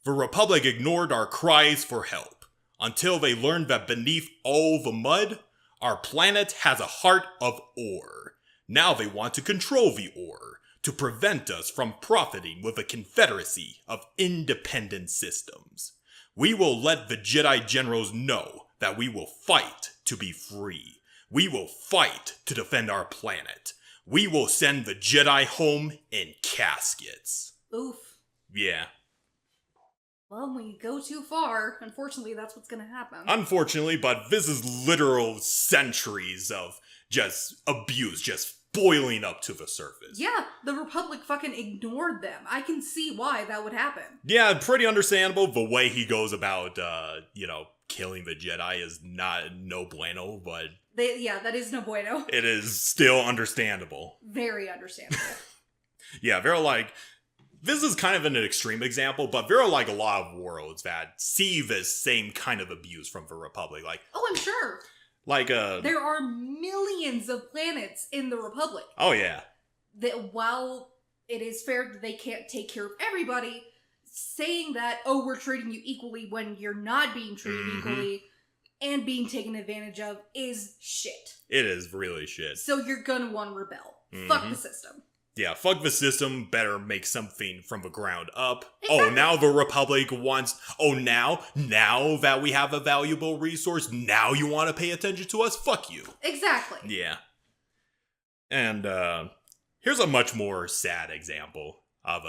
The Republic ignored our cries for help, until they learned that beneath all the mud, our planet has a heart of ore. Now they want to control the ore, to prevent us from profiting with a Confederacy of Independent Systems. We will let the Jedi generals know that we will fight to be free. We will fight to defend our planet. We will send the Jedi home in caskets. Oof. Yeah. Well, when you go too far, unfortunately, that's what's gonna happen. Unfortunately, but this is literal centuries of just abuse, just boiling up to the surface. Yeah, the Republic fucking ignored them. I can see why that would happen. Yeah, pretty understandable. The way he goes about, killing the Jedi is no bueno, but... that is no bueno. It is still understandable. Very understandable. Yeah, they're like... This is kind of an extreme example, but there are like a lot of worlds that see this same kind of abuse from the Republic. Like, oh, I'm sure. Like, there are millions of planets in the Republic. Oh, yeah. That while it is fair that they can't take care of everybody, saying that, oh, we're treating you equally when you're not being treated equally and being taken advantage of is shit. It is really shit. So you're gonna want to rebel. Fuck the system. Yeah, fuck the system, better make something from the ground up. Exactly. Oh, now the Republic wants... Oh, now that we have a valuable resource, now you want to pay attention to us? Fuck you. Exactly. Yeah. And, here's a much more sad example of,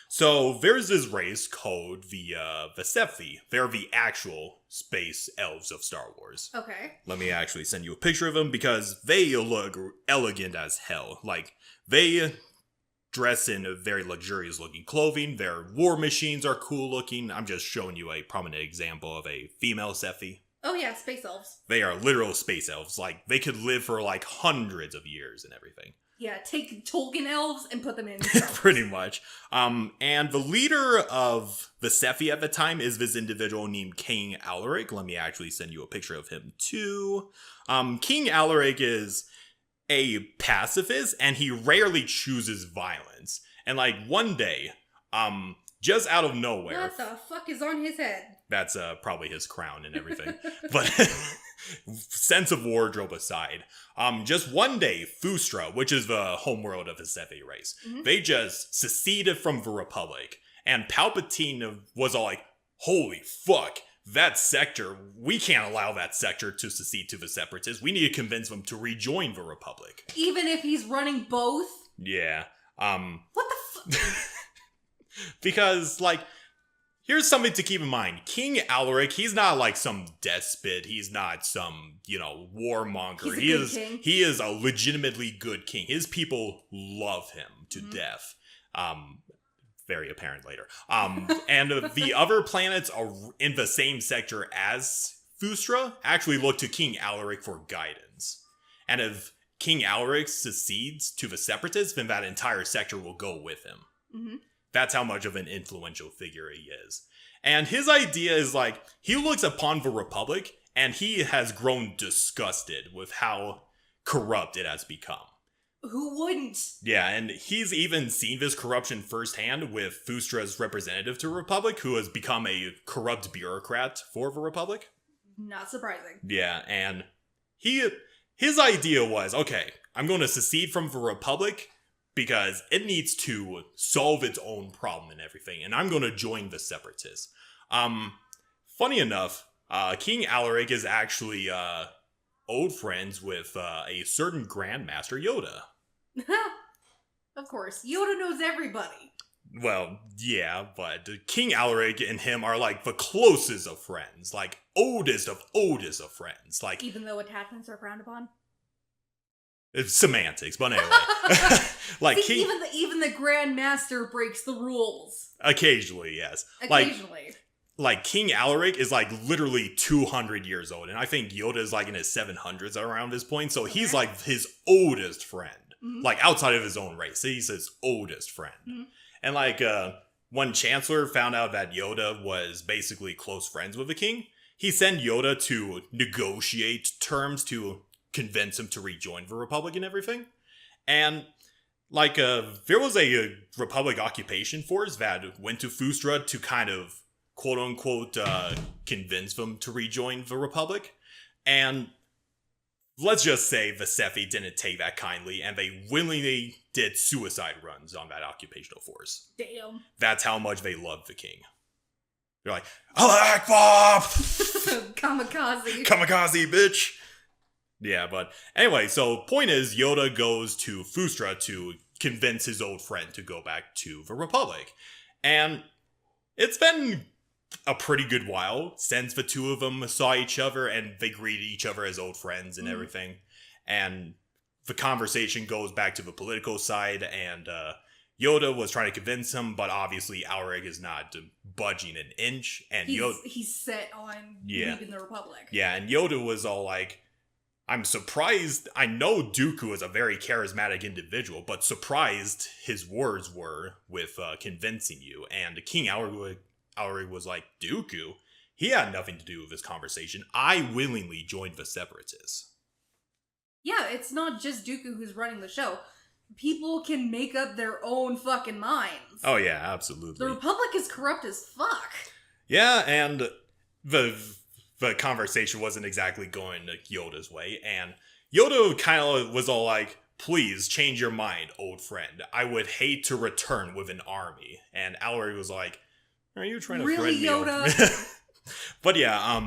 So, there's this race called the Separatist. They're the actual space elves of Star Wars. Okay. Let me actually send you a picture of them, because they look elegant as hell. Like, they dress in a very luxurious looking clothing. Their war machines are cool looking. I'm just showing you a prominent example of a female Separatist. Oh yeah, space elves. They are literal space elves. Like, they could live for like hundreds of years and everything. Yeah, take Tolkien elves and put them in Star Wars. Pretty much. And the leader of the Separatist at the time is this individual named King Alaric. Let me actually send you a picture of him too. King Alaric is a pacifist, and he rarely chooses violence. And like one day, just out of nowhere... What the fuck is on his head? That's probably his crown and everything. But sense of wardrobe aside, just one day, Fustra, which is the homeworld of the Separatist race, they just seceded from the Republic. And Palpatine was all like, holy fuck, that sector, we can't allow that sector to secede to the Separatists. We need to convince them to rejoin the Republic. Even if he's running both? Yeah. What the fuck? Because, like, here's something to keep in mind. King Alaric, he's not like some despot. He's not some, warmonger. He is a legitimately good king. His people love him to death. Very apparent later. And the other planets are in the same sector as Fustra actually look to King Alaric for guidance. And if King Alaric secedes to the Separatists, then that entire sector will go with him. Mm-hmm. That's how much of an influential figure he is. And his idea is like, he looks upon the Republic, and he has grown disgusted with how corrupt it has become. Who wouldn't? Yeah, and he's even seen this corruption firsthand with Fustra's representative to the Republic, who has become a corrupt bureaucrat for the Republic. Not surprising. Yeah, and his idea was, okay, I'm going to secede from the Republic because it needs to solve its own problem and everything, and I'm going to join the Separatists. Funny enough, King Alaric is actually old friends with a certain Grandmaster Yoda. Of course, Yoda knows everybody. Well, yeah, but King Alaric and him are like the closest of friends, like oldest of friends. Like, even though attachments are frowned upon. It's semantics, but anyway. Like, see, even the Grand Master breaks the rules. Occasionally, yes. Occasionally. Like King Alaric is like literally 200 years old, and I think Yoda is like in his 700s around this point, so he's like his oldest friend. Mm-hmm. Like, outside of his own race. He's his oldest friend. Mm-hmm. And like, when Chancellor found out that Yoda was basically close friends with the king, he sent Yoda to negotiate terms to convince him to rejoin the Republic and everything. And like, there was a Republic occupation force that went to Fustra to kind of quote-unquote convince them to rejoin the Republic. And let's just say the Sefi didn't take that kindly, and they willingly did suicide runs on that occupational force. Damn. That's how much they love the king. They're like, Allah Akbar! Kamikaze. Kamikaze, bitch! Yeah, but anyway, so point is, Yoda goes to Fustra to convince his old friend to go back to the Republic. And it's been a pretty good while since the two of them saw each other, and they greeted each other as old friends and everything. And the conversation goes back to the political side, and Yoda was trying to convince him, but obviously Alaric is not budging an inch. And he's set on leaving the Republic. Yeah, and Yoda was all like, I'm surprised. I know Dooku is a very charismatic individual, but surprised his words were with convincing you. And King Alaric was like, Dooku? He had nothing to do with this conversation. I willingly joined the Separatists. Yeah, it's not just Dooku who's running the show. people can make up their own fucking minds. Oh yeah, absolutely. The Republic is corrupt as fuck. Yeah, and the conversation wasn't exactly going Yoda's way, and Yoda kind of was all like, please change your mind, old friend. I would hate to return with an army. And Alaric was like, are you trying to really, threaten me? Yoda? But yeah,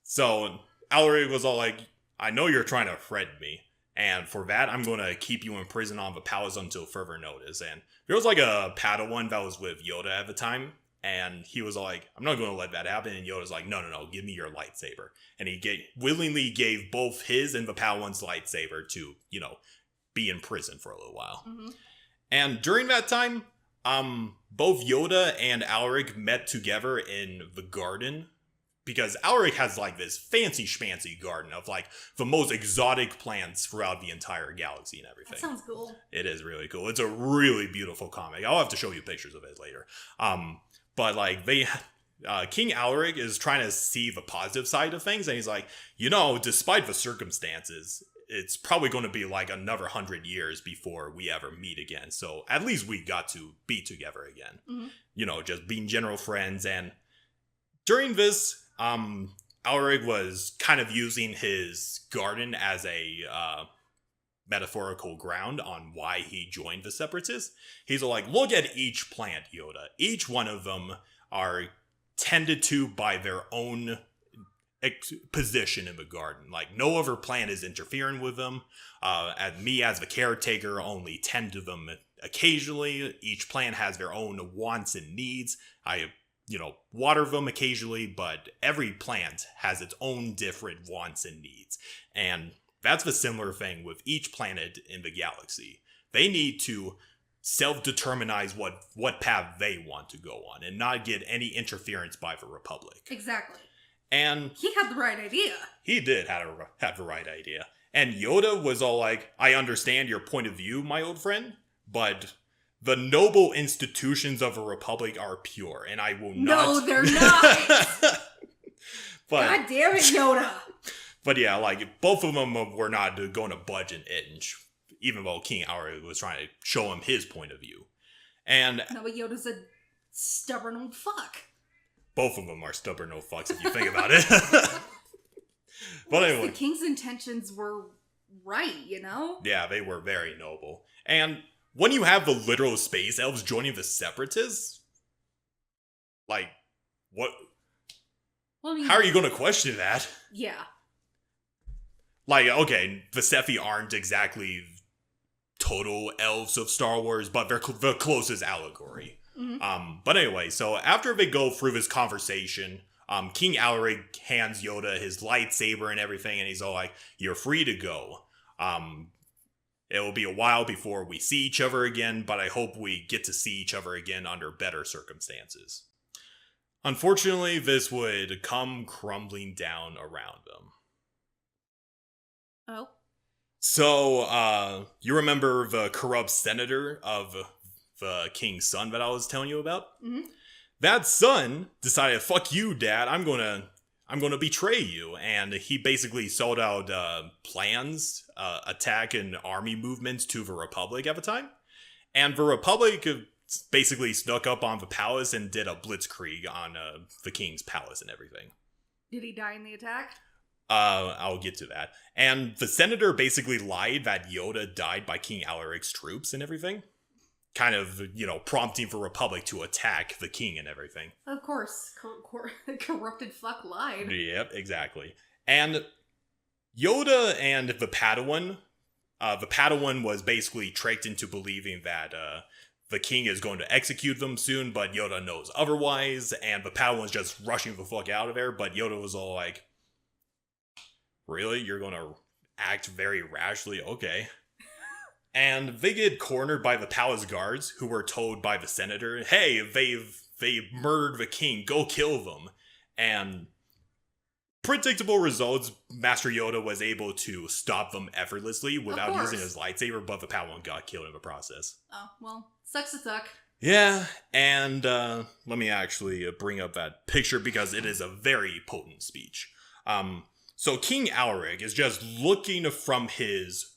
so Alaric was all like, I know you're trying to threaten me, and for that, I'm going to keep you in prison on the palace until further notice. And there was like a Padawan that was with Yoda at the time, and he was like, I'm not going to let that happen. And Yoda's like, no, give me your lightsaber. And he willingly gave both his and the Padawan's lightsaber to, be in prison for a little while. Mm-hmm. And during that time, both Yoda and Alaric met together in the garden, because Alaric has like this fancy schmancy garden of like the most exotic plants throughout the entire galaxy and everything. That sounds cool. It is really cool. It's a really beautiful comic. I'll have to show you pictures of it later. But like King Alaric is trying to see the positive side of things, and he's like, despite the circumstances, it's probably going to be like another 100 years before we ever meet again. So at least we got to be together again. Mm-hmm. Just being general friends. And during this, Alaric was kind of using his garden as a metaphorical ground on why he joined the Separatists. He's like, look at each plant, Yoda. Each one of them are tended to by their own position in the garden. Like, no other plant is interfering with them. And me as the caretaker only tend to them occasionally. Each plant has their own wants and needs. I water them occasionally, but every plant has its own different wants and needs. And that's the similar thing with each planet in the galaxy. They need to self-determinize what path they want to go on and not get any interference by the Republic. Exactly. And he had the right idea. He did have the right idea. And Yoda was all like, I understand your point of view, my old friend, but the noble institutions of a republic are pure, and I will not... No, they're not! But, God damn it, Yoda! But yeah, like, both of them were not going to budge an inch, even though King Alaric was trying to show him his point of view. And... No, but Yoda's a stubborn old fuck. Both of them are stubborn old fucks if you think about it. But anyway. The king's intentions were right, Yeah, they were very noble. And when you have the literal space elves joining the Separatists, like, what? Well, I mean, how are you going to question that? Yeah. Like, okay, the Sephi aren't exactly total elves of Star Wars, but they're the closest allegory. Mm-hmm. But anyway, so after they go through this conversation, King Alaric hands Yoda his lightsaber and everything, and he's all like, you're free to go. It will be a while before we see each other again, but I hope we get to see each other again under better circumstances. Unfortunately, this would come crumbling down around them. Oh? So, you remember the corrupt senator of the king's son that I was telling you about? Mm-hmm. That son decided, fuck you, Dad, I'm gonna betray you. And he basically sold out plans, attack and army movements to the Republic at the time. And the Republic basically snuck up on the palace and did a blitzkrieg on the king's palace and everything. Did he die in the attack? I'll get to that. And the senator basically lied that Yoda died by King Alaric's troops and everything. Kind of, prompting the Republic to attack the king and everything. Of course. Corrupted fuck lied. Yep, exactly. And Yoda and the Padawan was basically tricked into believing that the king is going to execute them soon, but Yoda knows otherwise, and the Padawan's just rushing the fuck out of there, but Yoda was all like, really? You're going to act very rashly? Okay. And they get cornered by the palace guards, who were told by the senator, hey, they've murdered the king, go kill them. And predictable results, Master Yoda was able to stop them effortlessly without using his lightsaber, but the Padawan got killed in the process. Oh, well, sucks to suck. Yeah, and let me actually bring up that picture because it is a very potent speech. So King Alaric is just looking from his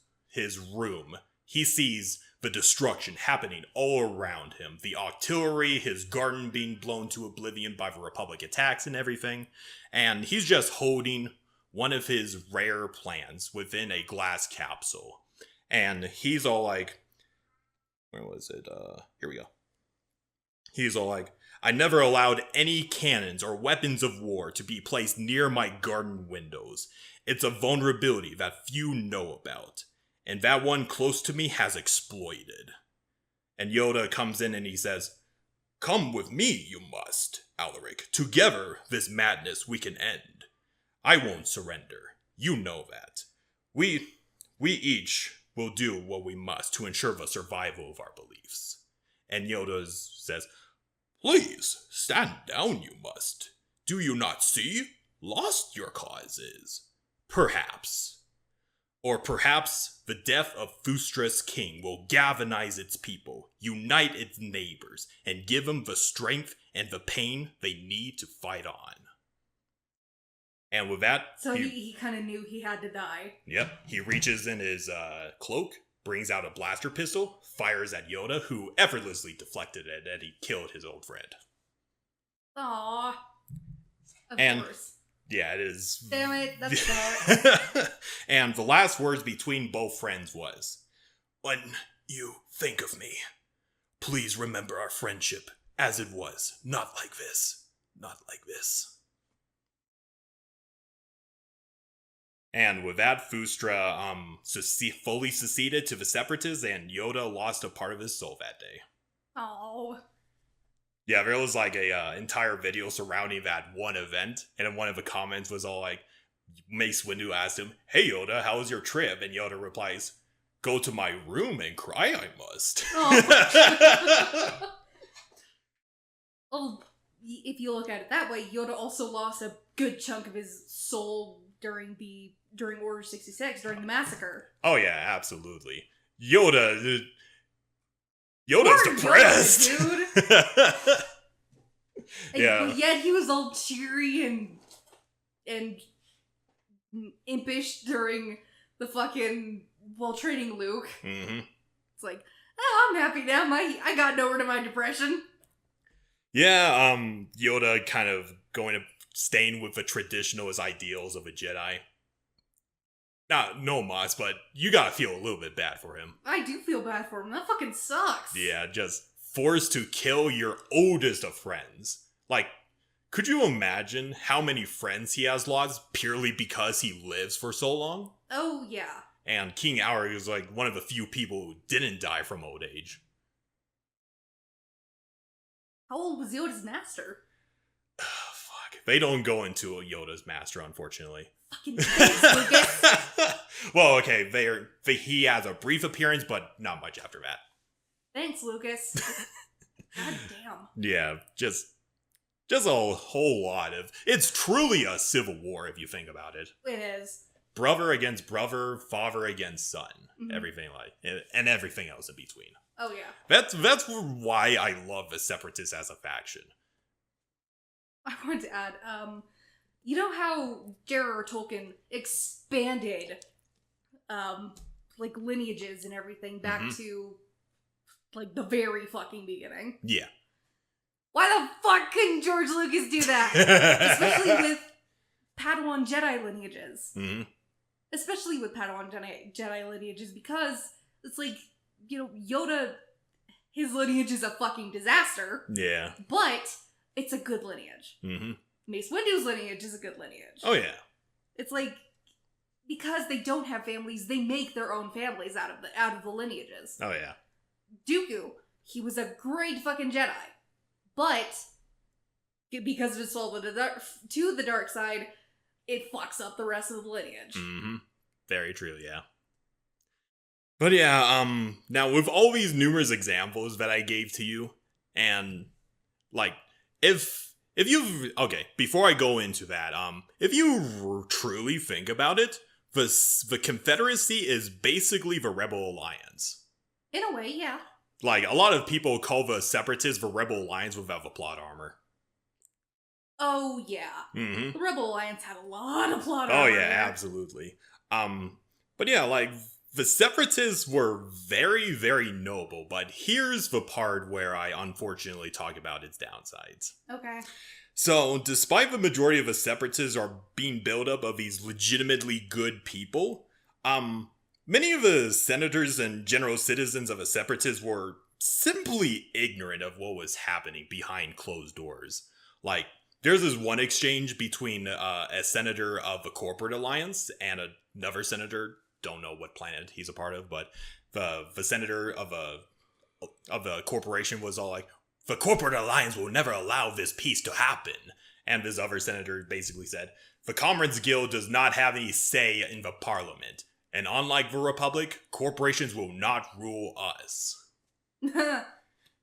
room. he sees the destruction happening all around him. The artillery, his garden being blown to oblivion by the Republic attacks and everything. And he's just holding one of his rare plants within a glass capsule. And he's all like, where was it? Here we go. He's all like, I never allowed any cannons or weapons of war to be placed near my garden windows. It's a vulnerability that few know about. And that one close to me has exploited. And Yoda comes in and he says, Come with me, you must, Alaric. Together, this madness we can end. I won't surrender. You know that. We each will do what we must to ensure the survival of our beliefs. And Yoda says, Please, stand down, you must. Do you not see? Lost your cause is. Perhaps. Or perhaps the death of Fustra's king will galvanize its people, unite its neighbors, and give them the strength and the pain they need to fight on. And with that... So he kind of knew he had to die. Yep. He reaches in his cloak, brings out a blaster pistol, fires at Yoda, who effortlessly deflected it, and he killed his old friend. Aww. Of course. Yeah, it is. Damn it, that's bad. And the last words between both friends was, When you think of me, please remember our friendship as it was. Not like this. Not like this. And with that, Fustra fully seceded to the Separatists, and Yoda lost a part of his soul that day. Oh. Yeah, there was like a entire video surrounding that one event, and in one of the comments was all like, Mace Windu asked him, Hey Yoda, how was your trip? And Yoda replies, Go to my room and cry I must. Oh. Well, if you look at it that way, Yoda also lost a good chunk of his soul during Order 66, during the massacre. Oh yeah, absolutely. Yoda's depressed, dude. Yeah. But yet he was all cheery and impish during the fucking while training Luke. Mm-hmm. It's like, oh, I'm happy now. I got over to my depression. Yeah, Yoda kind of staying with the traditionalist ideals of a Jedi. No mas, but you gotta feel a little bit bad for him. I do feel bad for him. That fucking sucks. Yeah, just forced to kill your oldest of friends. Like, could you imagine how many friends he has lost purely because he lives for so long? Oh, yeah. And King Auri is like one of the few people who didn't die from old age. How old was Yoda's master? Fuck. They don't go into a Yoda's master, unfortunately. Fucking thanks, Lucas. Well, okay, he has a brief appearance, but not much after that. Thanks, Lucas. God damn. Yeah, just a whole lot of... It's truly a civil war, if you think about it. It is. Brother against brother, father against son. Mm-hmm. Everything and everything else in between. Oh, yeah. That's why I love the Separatists as a faction. I wanted to add, you know how J.R.R. Tolkien expanded, like, lineages and everything back to, like, the very fucking beginning? Yeah. Why the fuck couldn't George Lucas do that? Especially with Padawan Jedi lineages. Mm-hmm. Especially with Padawan Jedi lineages, because it's like, you know, Yoda, his lineage is a fucking disaster. Yeah. But it's a good lineage. Mm-hmm. Mace Windu's lineage is a good lineage. Oh, yeah. It's like, because they don't have families, they make their own families out of the lineages. Oh, yeah. Dooku, he was a great fucking Jedi. But, because of his fall to the dark side, it fucks up the rest of the lineage. Mm-hmm. Very true, yeah. But yeah, now with all these numerous examples that I gave to you, and, like, if you've... Okay, before I go into that, if you truly think about it, the Confederacy is basically the Rebel Alliance. In a way, yeah. Like, a lot of people call the Separatists the Rebel Alliance without the plot armor. Oh, yeah. Mm-hmm. The Rebel Alliance had a lot of plot Oh, armor yeah, there. absolutely. But yeah, like, The Separatists were very, very noble, but here's the part where I unfortunately talk about its downsides. Okay. So, despite the majority of the Separatists are being built up of these legitimately good people, many of the senators and general citizens of the Separatists were simply ignorant of what was happening behind closed doors. Like, there's this one exchange between a senator of the Corporate Alliance and another senator, don't know what planet he's a part of, but the senator of the corporation was all like, the Corporate Alliance will never allow this peace to happen. And this other senator basically said, the Comrades Guild does not have any say in the parliament. And unlike the Republic, corporations will not rule us.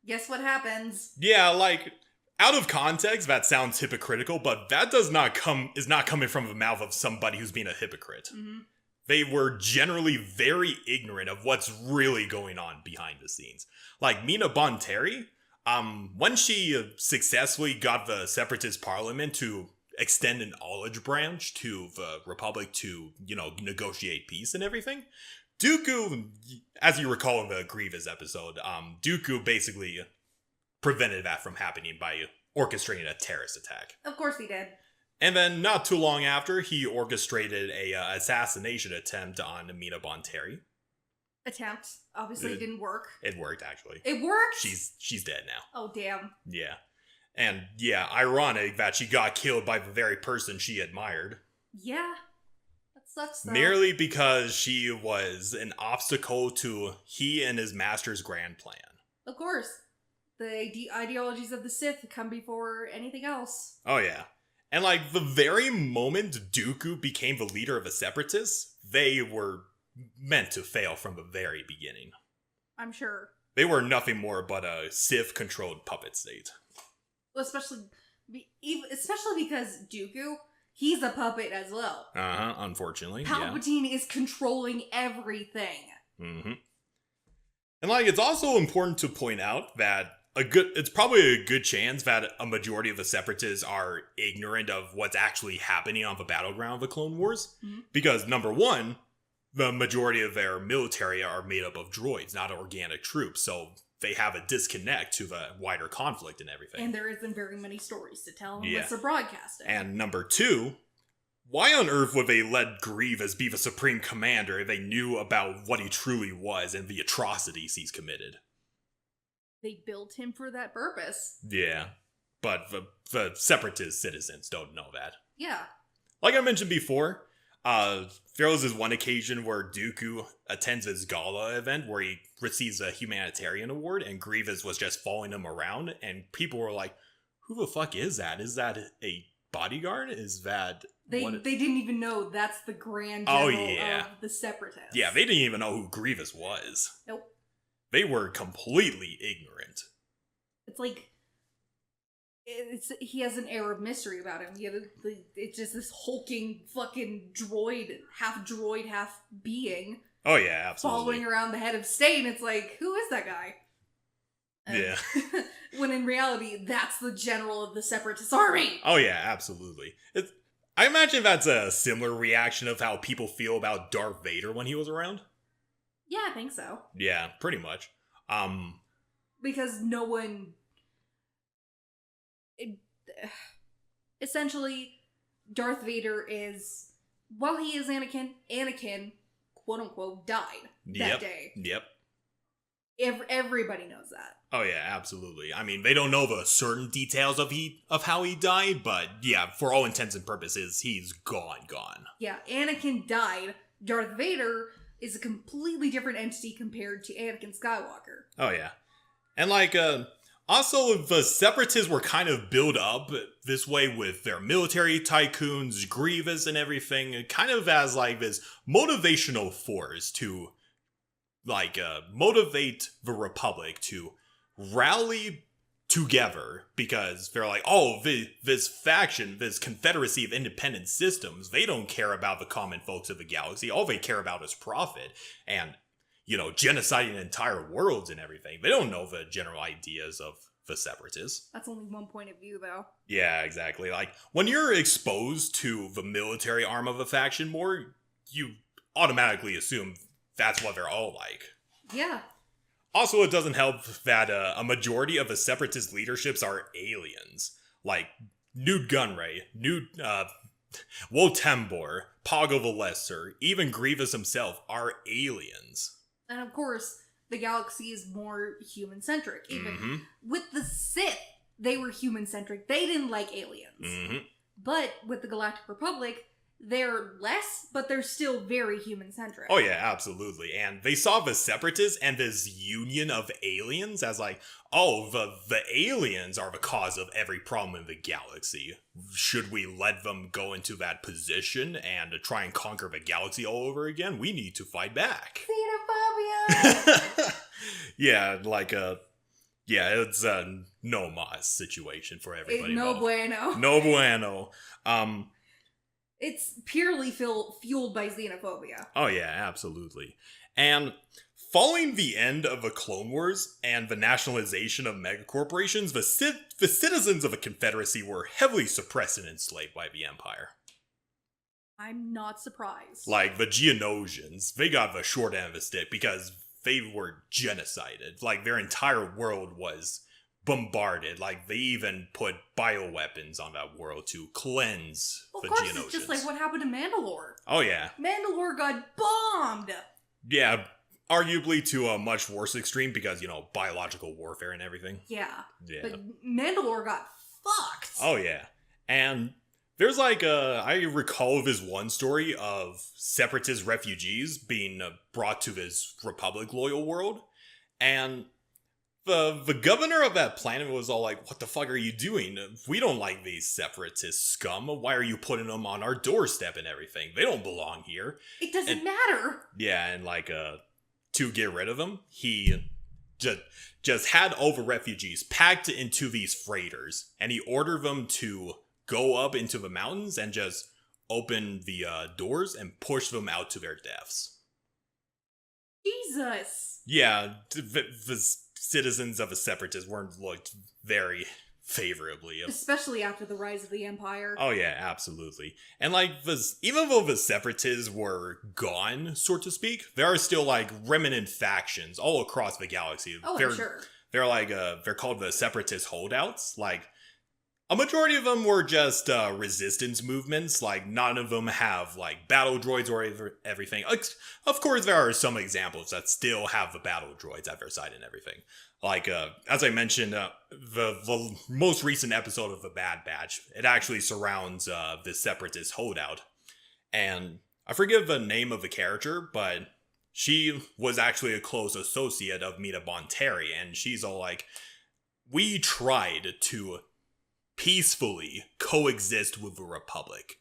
Guess what happens? Yeah, like, out of context, that sounds hypocritical, but that is not coming from the mouth of somebody who's being a hypocrite. Mm-hmm. They were generally very ignorant of what's really going on behind the scenes. Like, Mina Bonteri, when she successfully got the Separatist parliament to extend an olive branch to the Republic to, negotiate peace and everything, Dooku, as you recall in the Grievous episode, Dooku basically prevented that from happening by orchestrating a terrorist attack. Of course he did. And then, not too long after, he orchestrated a assassination attempt on Mina Bonteri. Attempt. Obviously it didn't work. It worked, actually. It worked? She's dead now. Oh, damn. Yeah. And, yeah, ironic that she got killed by the very person she admired. Yeah. That sucks, though. Merely because she was an obstacle to he and his master's grand plan. Of course. The ideologies of the Sith come before anything else. Oh, yeah. And, like, the very moment Dooku became the leader of the Separatists, they were meant to fail from the very beginning. I'm sure. They were nothing more but a Sith-controlled puppet state. Well, especially because Dooku, he's a puppet as well. Uh-huh, unfortunately, Palpatine is controlling everything. Mm-hmm. And, like, it's also important to point out that it's probably a good chance that a majority of the Separatists are ignorant of what's actually happening on the battleground of the Clone Wars. Mm-hmm. Because, number one, the majority of their military are made up of droids, not organic troops, so they have a disconnect to the wider conflict and everything. And there isn't very many stories to tell unless they're broadcasting. And number two, why on earth would they let Grievous be the Supreme Commander if they knew about what he truly was and the atrocities he's committed? They built him for that purpose. Yeah, but the Separatist citizens don't know that. Yeah. Like I mentioned before, there was this one occasion where Dooku attends his gala event where he receives a humanitarian award, and Grievous was just following him around, and people were like, who the fuck is that? Is that a bodyguard? Is that... They didn't even know that's the Grand General of the Separatists. Yeah, they didn't even know who Grievous was. Nope. They were completely ignorant. It's like... he has an air of mystery about him. It's just this hulking fucking droid, half being. Oh yeah, absolutely. Following around the head of state, and it's like, who is that guy? Yeah. When in reality, that's the general of the Separatist army. Oh yeah, absolutely. I imagine that's a similar reaction of how people feel about Darth Vader when he was around. Yeah, I think so. Yeah, pretty much. Because no one... essentially, Darth Vader is... While he is Anakin, quote-unquote, died that day. Yep. Everybody knows that. Oh yeah, absolutely. I mean, they don't know the certain details of how he died, but yeah, for all intents and purposes, he's gone. Yeah, Anakin died. Darth Vader is a completely different entity compared to Anakin Skywalker. Oh yeah. And like, also, the Separatists were kind of built up this way with their military tycoons, Grievous and everything, kind of as like this motivational force to like motivate the Republic to rally together, because they're like, oh, this faction, this Confederacy of Independent Systems, they don't care about the common folks of the galaxy. All they care about is profit and, genociding entire worlds and everything. They don't know the general ideas of the Separatists. That's only one point of view, though. Yeah, exactly. Like, when you're exposed to the military arm of a faction more, you automatically assume that's what they're all like. Yeah. Also, it doesn't help that a majority of the Separatist leaderships are aliens. Like, Newt Gunray, Wotembor, Pago the Lesser, even Grievous himself are aliens. And of course, the galaxy is more human-centric. Even with the Sith, they were human-centric. They didn't like aliens. But with the Galactic Republic, they're less, but they're still very human-centric. Oh yeah, absolutely. And they saw the Separatists and this union of aliens as like, oh, the aliens are the cause of every problem in the galaxy. Should we let them go into that position and try and conquer the galaxy all over again? We need to fight back. Xenophobia! Yeah, like it's a no mas situation for everybody. No bueno. No bueno. It's purely fueled by xenophobia. Oh yeah, absolutely. And following the end of the Clone Wars and the nationalization of megacorporations, the citizens of the Confederacy were heavily suppressed and enslaved by the Empire. I'm not surprised. Like, the Geonosians, they got the short end of the stick because they were genocided. Like, their entire world was bombarded. Like, they even put bioweapons on that world to cleanse the Geonosians. Of course, it's just like what happened to Mandalore. Oh, yeah. Mandalore got bombed! Yeah, arguably to a much worse extreme because, biological warfare and everything. Yeah. But Mandalore got fucked! Oh, yeah. And there's I recall this one story of Separatist refugees being brought to this Republic loyal world, and the governor of that planet was all like, what the fuck are you doing? We don't like these Separatist scum. Why are you putting them on our doorstep and everything? They don't belong here. It doesn't matter. Yeah, and to get rid of them, he just had all the refugees packed into these freighters, and he ordered them to go up into the mountains and just open the doors and push them out to their deaths. Jesus. Yeah, the citizens of the Separatists weren't looked very favorably. Especially after the rise of the Empire. Oh yeah, absolutely. And even though the Separatists were gone, so to speak, there are still remnant factions all across the galaxy. Oh, I'm sure. They're called the Separatist holdouts. A majority of them were just resistance movements. None of them have battle droids or everything. Of course, there are some examples that still have the battle droids at their side and everything. As I mentioned, the most recent episode of The Bad Batch, it actually surrounds the Separatist holdout. And I forget the name of the character, but she was actually a close associate of Mina Bonteri, and she's all like, we tried to peacefully coexist with the Republic.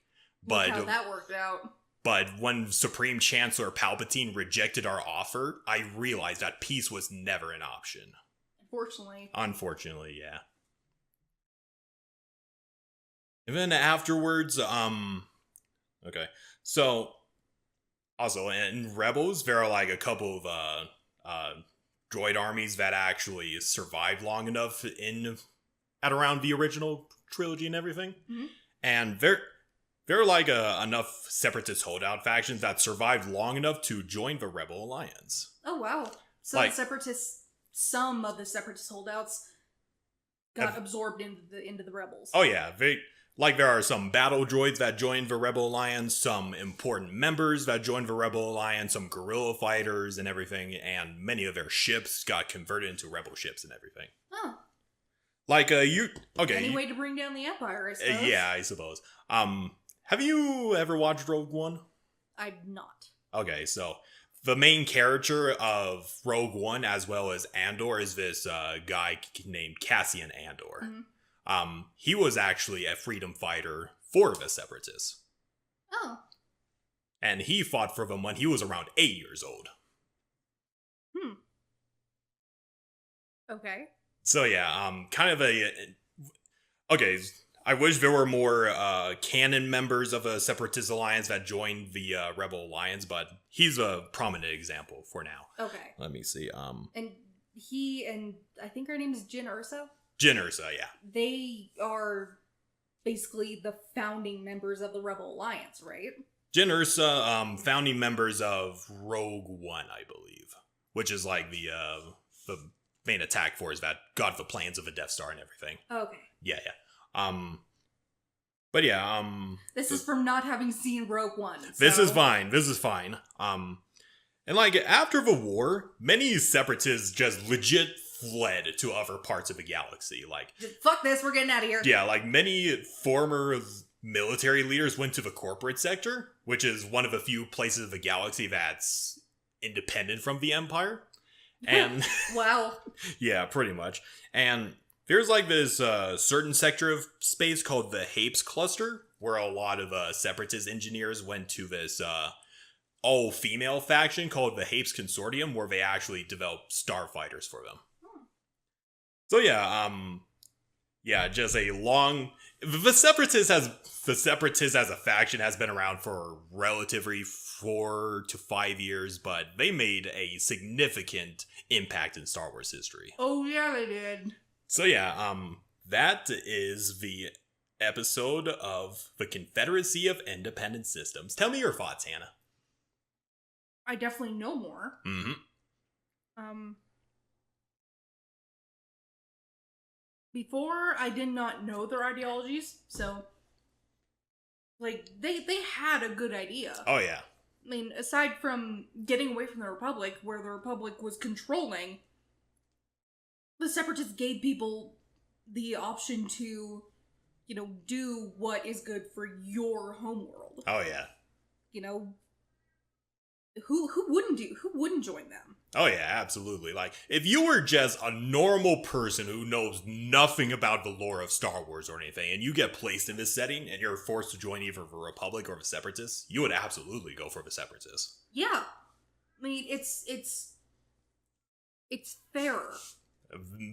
But how that worked out. But when Supreme Chancellor Palpatine rejected our offer, I realized that peace was never an option. Unfortunately, yeah. And then afterwards, okay. So, also, in Rebels, there are a couple of droid armies that actually survived long enough at around the original trilogy and everything. Mm-hmm. And there are enough Separatist holdout factions that survived long enough to join the Rebel Alliance. Oh, wow. So some of the Separatist holdouts got absorbed into the Rebels. Oh, yeah. There are some battle droids that joined the Rebel Alliance, some important members that joined the Rebel Alliance, some guerrilla fighters and everything, and many of their ships got converted into Rebel ships and everything. Oh. Okay. Any way to bring down the Empire, I suppose. Yeah, I suppose. Have you ever watched Rogue One? I've not. Okay, so the main character of Rogue One, as well as Andor, is this guy named Cassian Andor. Mm-hmm. He was actually a freedom fighter for the Separatists. Oh. And he fought for them when he was around 8 years old. Okay. So yeah, okay, I wish there were more canon members of a Separatist alliance that joined the Rebel Alliance, but he's a prominent example for now. Okay. Let me see. And he and I think her name is Jyn Erso? Jyn Erso, yeah. They are basically the founding members of the Rebel Alliance, right? Jyn Ursa, founding members of Rogue One, I believe, which is like the main attack force that got the plans of the Death Star and everything. Okay. Yeah. But yeah, this is from not having seen Rogue One. So. This is fine. And like after the war, many Separatists just legit fled to other parts of the galaxy. Like, fuck this, we're getting out of here. Yeah, like many former military leaders went to the corporate sector, which is one of the few places of the galaxy that's independent from the Empire. And wow. Yeah, pretty much. And there's like this certain sector of space called the Hapes Cluster, where a lot of Separatist engineers went to this all-female faction called the Hapes Consortium, where they actually developed starfighters for them. So yeah, just a long... The Separatists as a faction has been around for relatively 4 to 5 years, but they made a significant impact in Star Wars history. Oh yeah, they did. So yeah, that is the episode of the Confederacy of Independent Systems. Tell me your thoughts, Hannah. I definitely know more. Mm-hmm. Before, I did not know their ideologies, so, like, they had a good idea. Oh, yeah. I mean, aside from getting away from the Republic, where the Republic was controlling, the Separatists gave people the option to, do what is good for your homeworld. Oh, yeah. Who wouldn't join them? Oh yeah, absolutely. Like, if you were just a normal person who knows nothing about the lore of Star Wars or anything, and you get placed in this setting, and you're forced to join either the Republic or the Separatists, you would absolutely go for the Separatists. Yeah. I mean, it's fairer.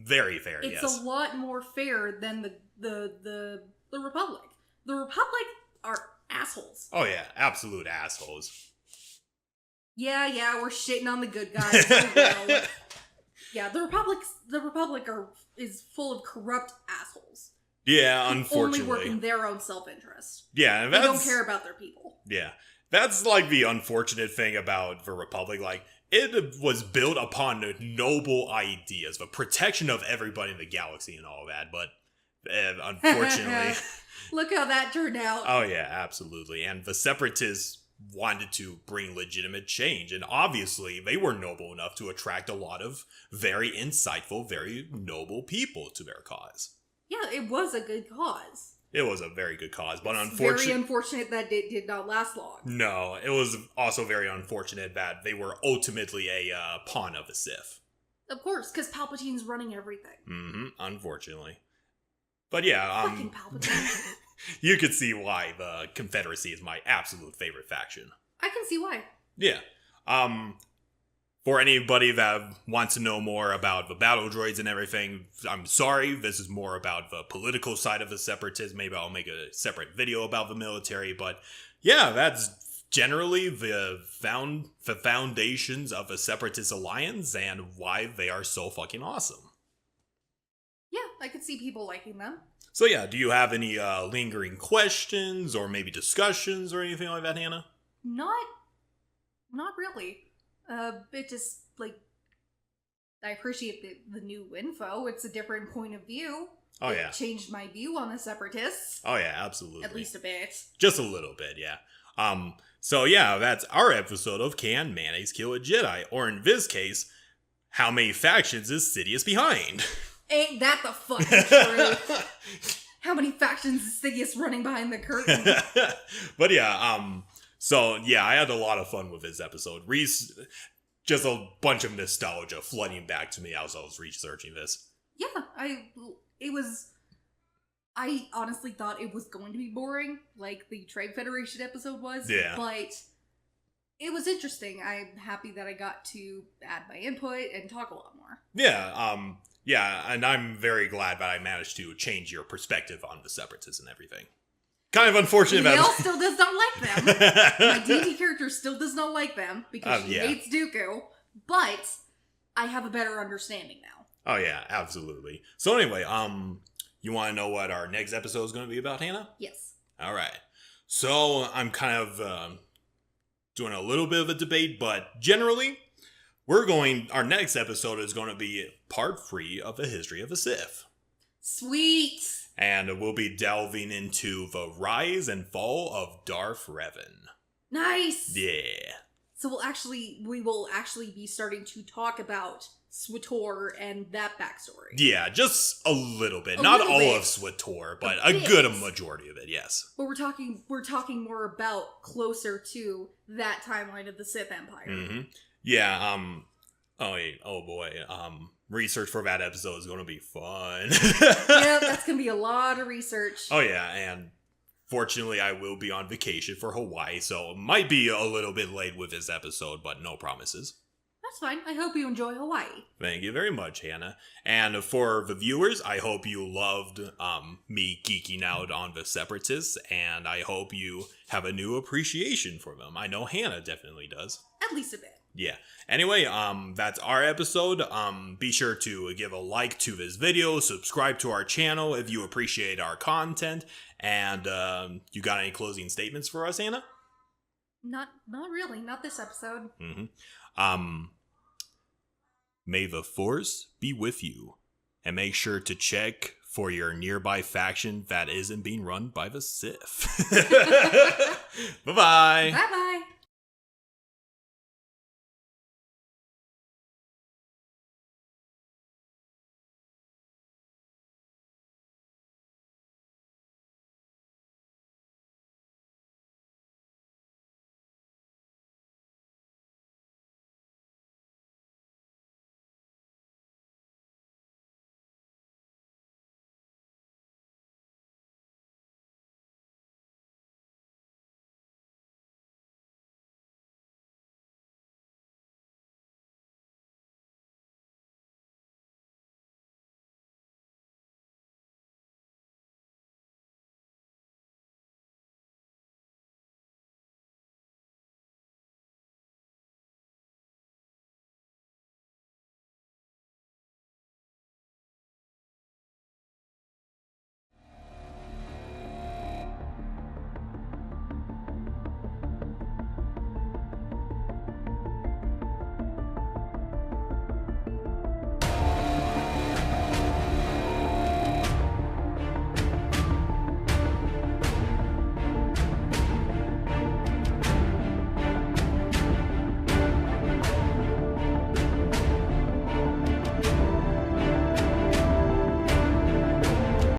Very fair, It's yes. a lot more fair than the Republic. The Republic are assholes. Oh yeah, absolute assholes. Yeah, we're shitting on the good guys. Well, yeah, the Republic is full of corrupt assholes. Yeah, unfortunately. Only work in their own self-interest. Yeah, they don't care about their people. Yeah, that's like the unfortunate thing about the Republic. Like, it was built upon noble ideas, the protection of everybody in the galaxy and all that, but unfortunately... Look how that turned out. Oh yeah, absolutely. And the Separatists wanted to bring legitimate change, and obviously they were noble enough to attract a lot of very insightful, very noble people to their cause. Yeah, it was a good cause. It was a very good cause, but very unfortunate that it did not last long. No, it was also very unfortunate that they were ultimately a pawn of the Sith. Of course, because Palpatine's running everything. Mm-hmm, unfortunately. But yeah, fucking Palpatine. You could see why the Confederacy is my absolute favorite faction. I can see why. Yeah. For anybody that wants to know more about the battle droids and everything, I'm sorry, this is more about the political side of the Separatists. Maybe I'll make a separate video about the military, but yeah, that's generally the foundations of the Separatist alliance and why they are so fucking awesome. Yeah, I could see people liking them. So yeah, do you have any lingering questions or maybe discussions or anything like that, Hannah? Not really. It just, like, I appreciate the new info. It's a different point of view. Oh yeah. It changed my view on the Separatists. Oh yeah, absolutely. At least a bit. Just a little bit, yeah. So yeah, that's our episode of Can Mayonnaise Kill a Jedi? Or in this case, how many factions is Sidious behind? Ain't that the fucking truth? How many factions is Sidious running behind the curtain? But yeah, so yeah, I had a lot of fun with this episode. Just a bunch of nostalgia flooding back to me as I was researching this. Yeah, I honestly thought it was going to be boring, like the Trade Federation episode was. Yeah. But it was interesting. I'm happy that I got to add my input and talk a lot more. Yeah, yeah, and I'm very glad that I managed to change your perspective on the Separatists and everything. Kind of unfortunate that... Mel still does not like them. My D&D character still does not like them because she hates Dooku. But I have a better understanding now. Oh yeah, absolutely. So anyway, you want to know what our next episode is going to be about, Hannah? Yes. All right. So I'm kind of doing a little bit of a debate, but generally, our next episode is going to be part 3 of the history of the Sith. Sweet! And we'll be delving into the rise and fall of Darth Revan. Nice! Yeah. So we will actually be starting to talk about SWTOR and that backstory. Yeah, just a little bit. Not all of SWTOR, but a good majority of it, yes. But we're talking more about closer to that timeline of the Sith Empire. Mm-hmm. Yeah, oh boy, research for that episode is going to be fun. Yeah, that's going to be a lot of research. Oh yeah, and fortunately I will be on vacation for Hawaii, so it might be a little bit late with this episode, but no promises. That's fine. I hope you enjoy Hawaii. Thank you very much, Hannah. And for the viewers, I hope you loved me geeking out on the Separatists, and I hope you have a new appreciation for them. I know Hannah definitely does. At least a bit. Yeah. Anyway, that's our episode. Be sure to give a like to this video, subscribe to our channel if you appreciate our content, and you got any closing statements for us, Hannah? Not really. Not this episode. Mm-hmm. May the Force be with you, and make sure to check for your nearby faction that isn't being run by the Sith. Bye-bye. Bye-bye.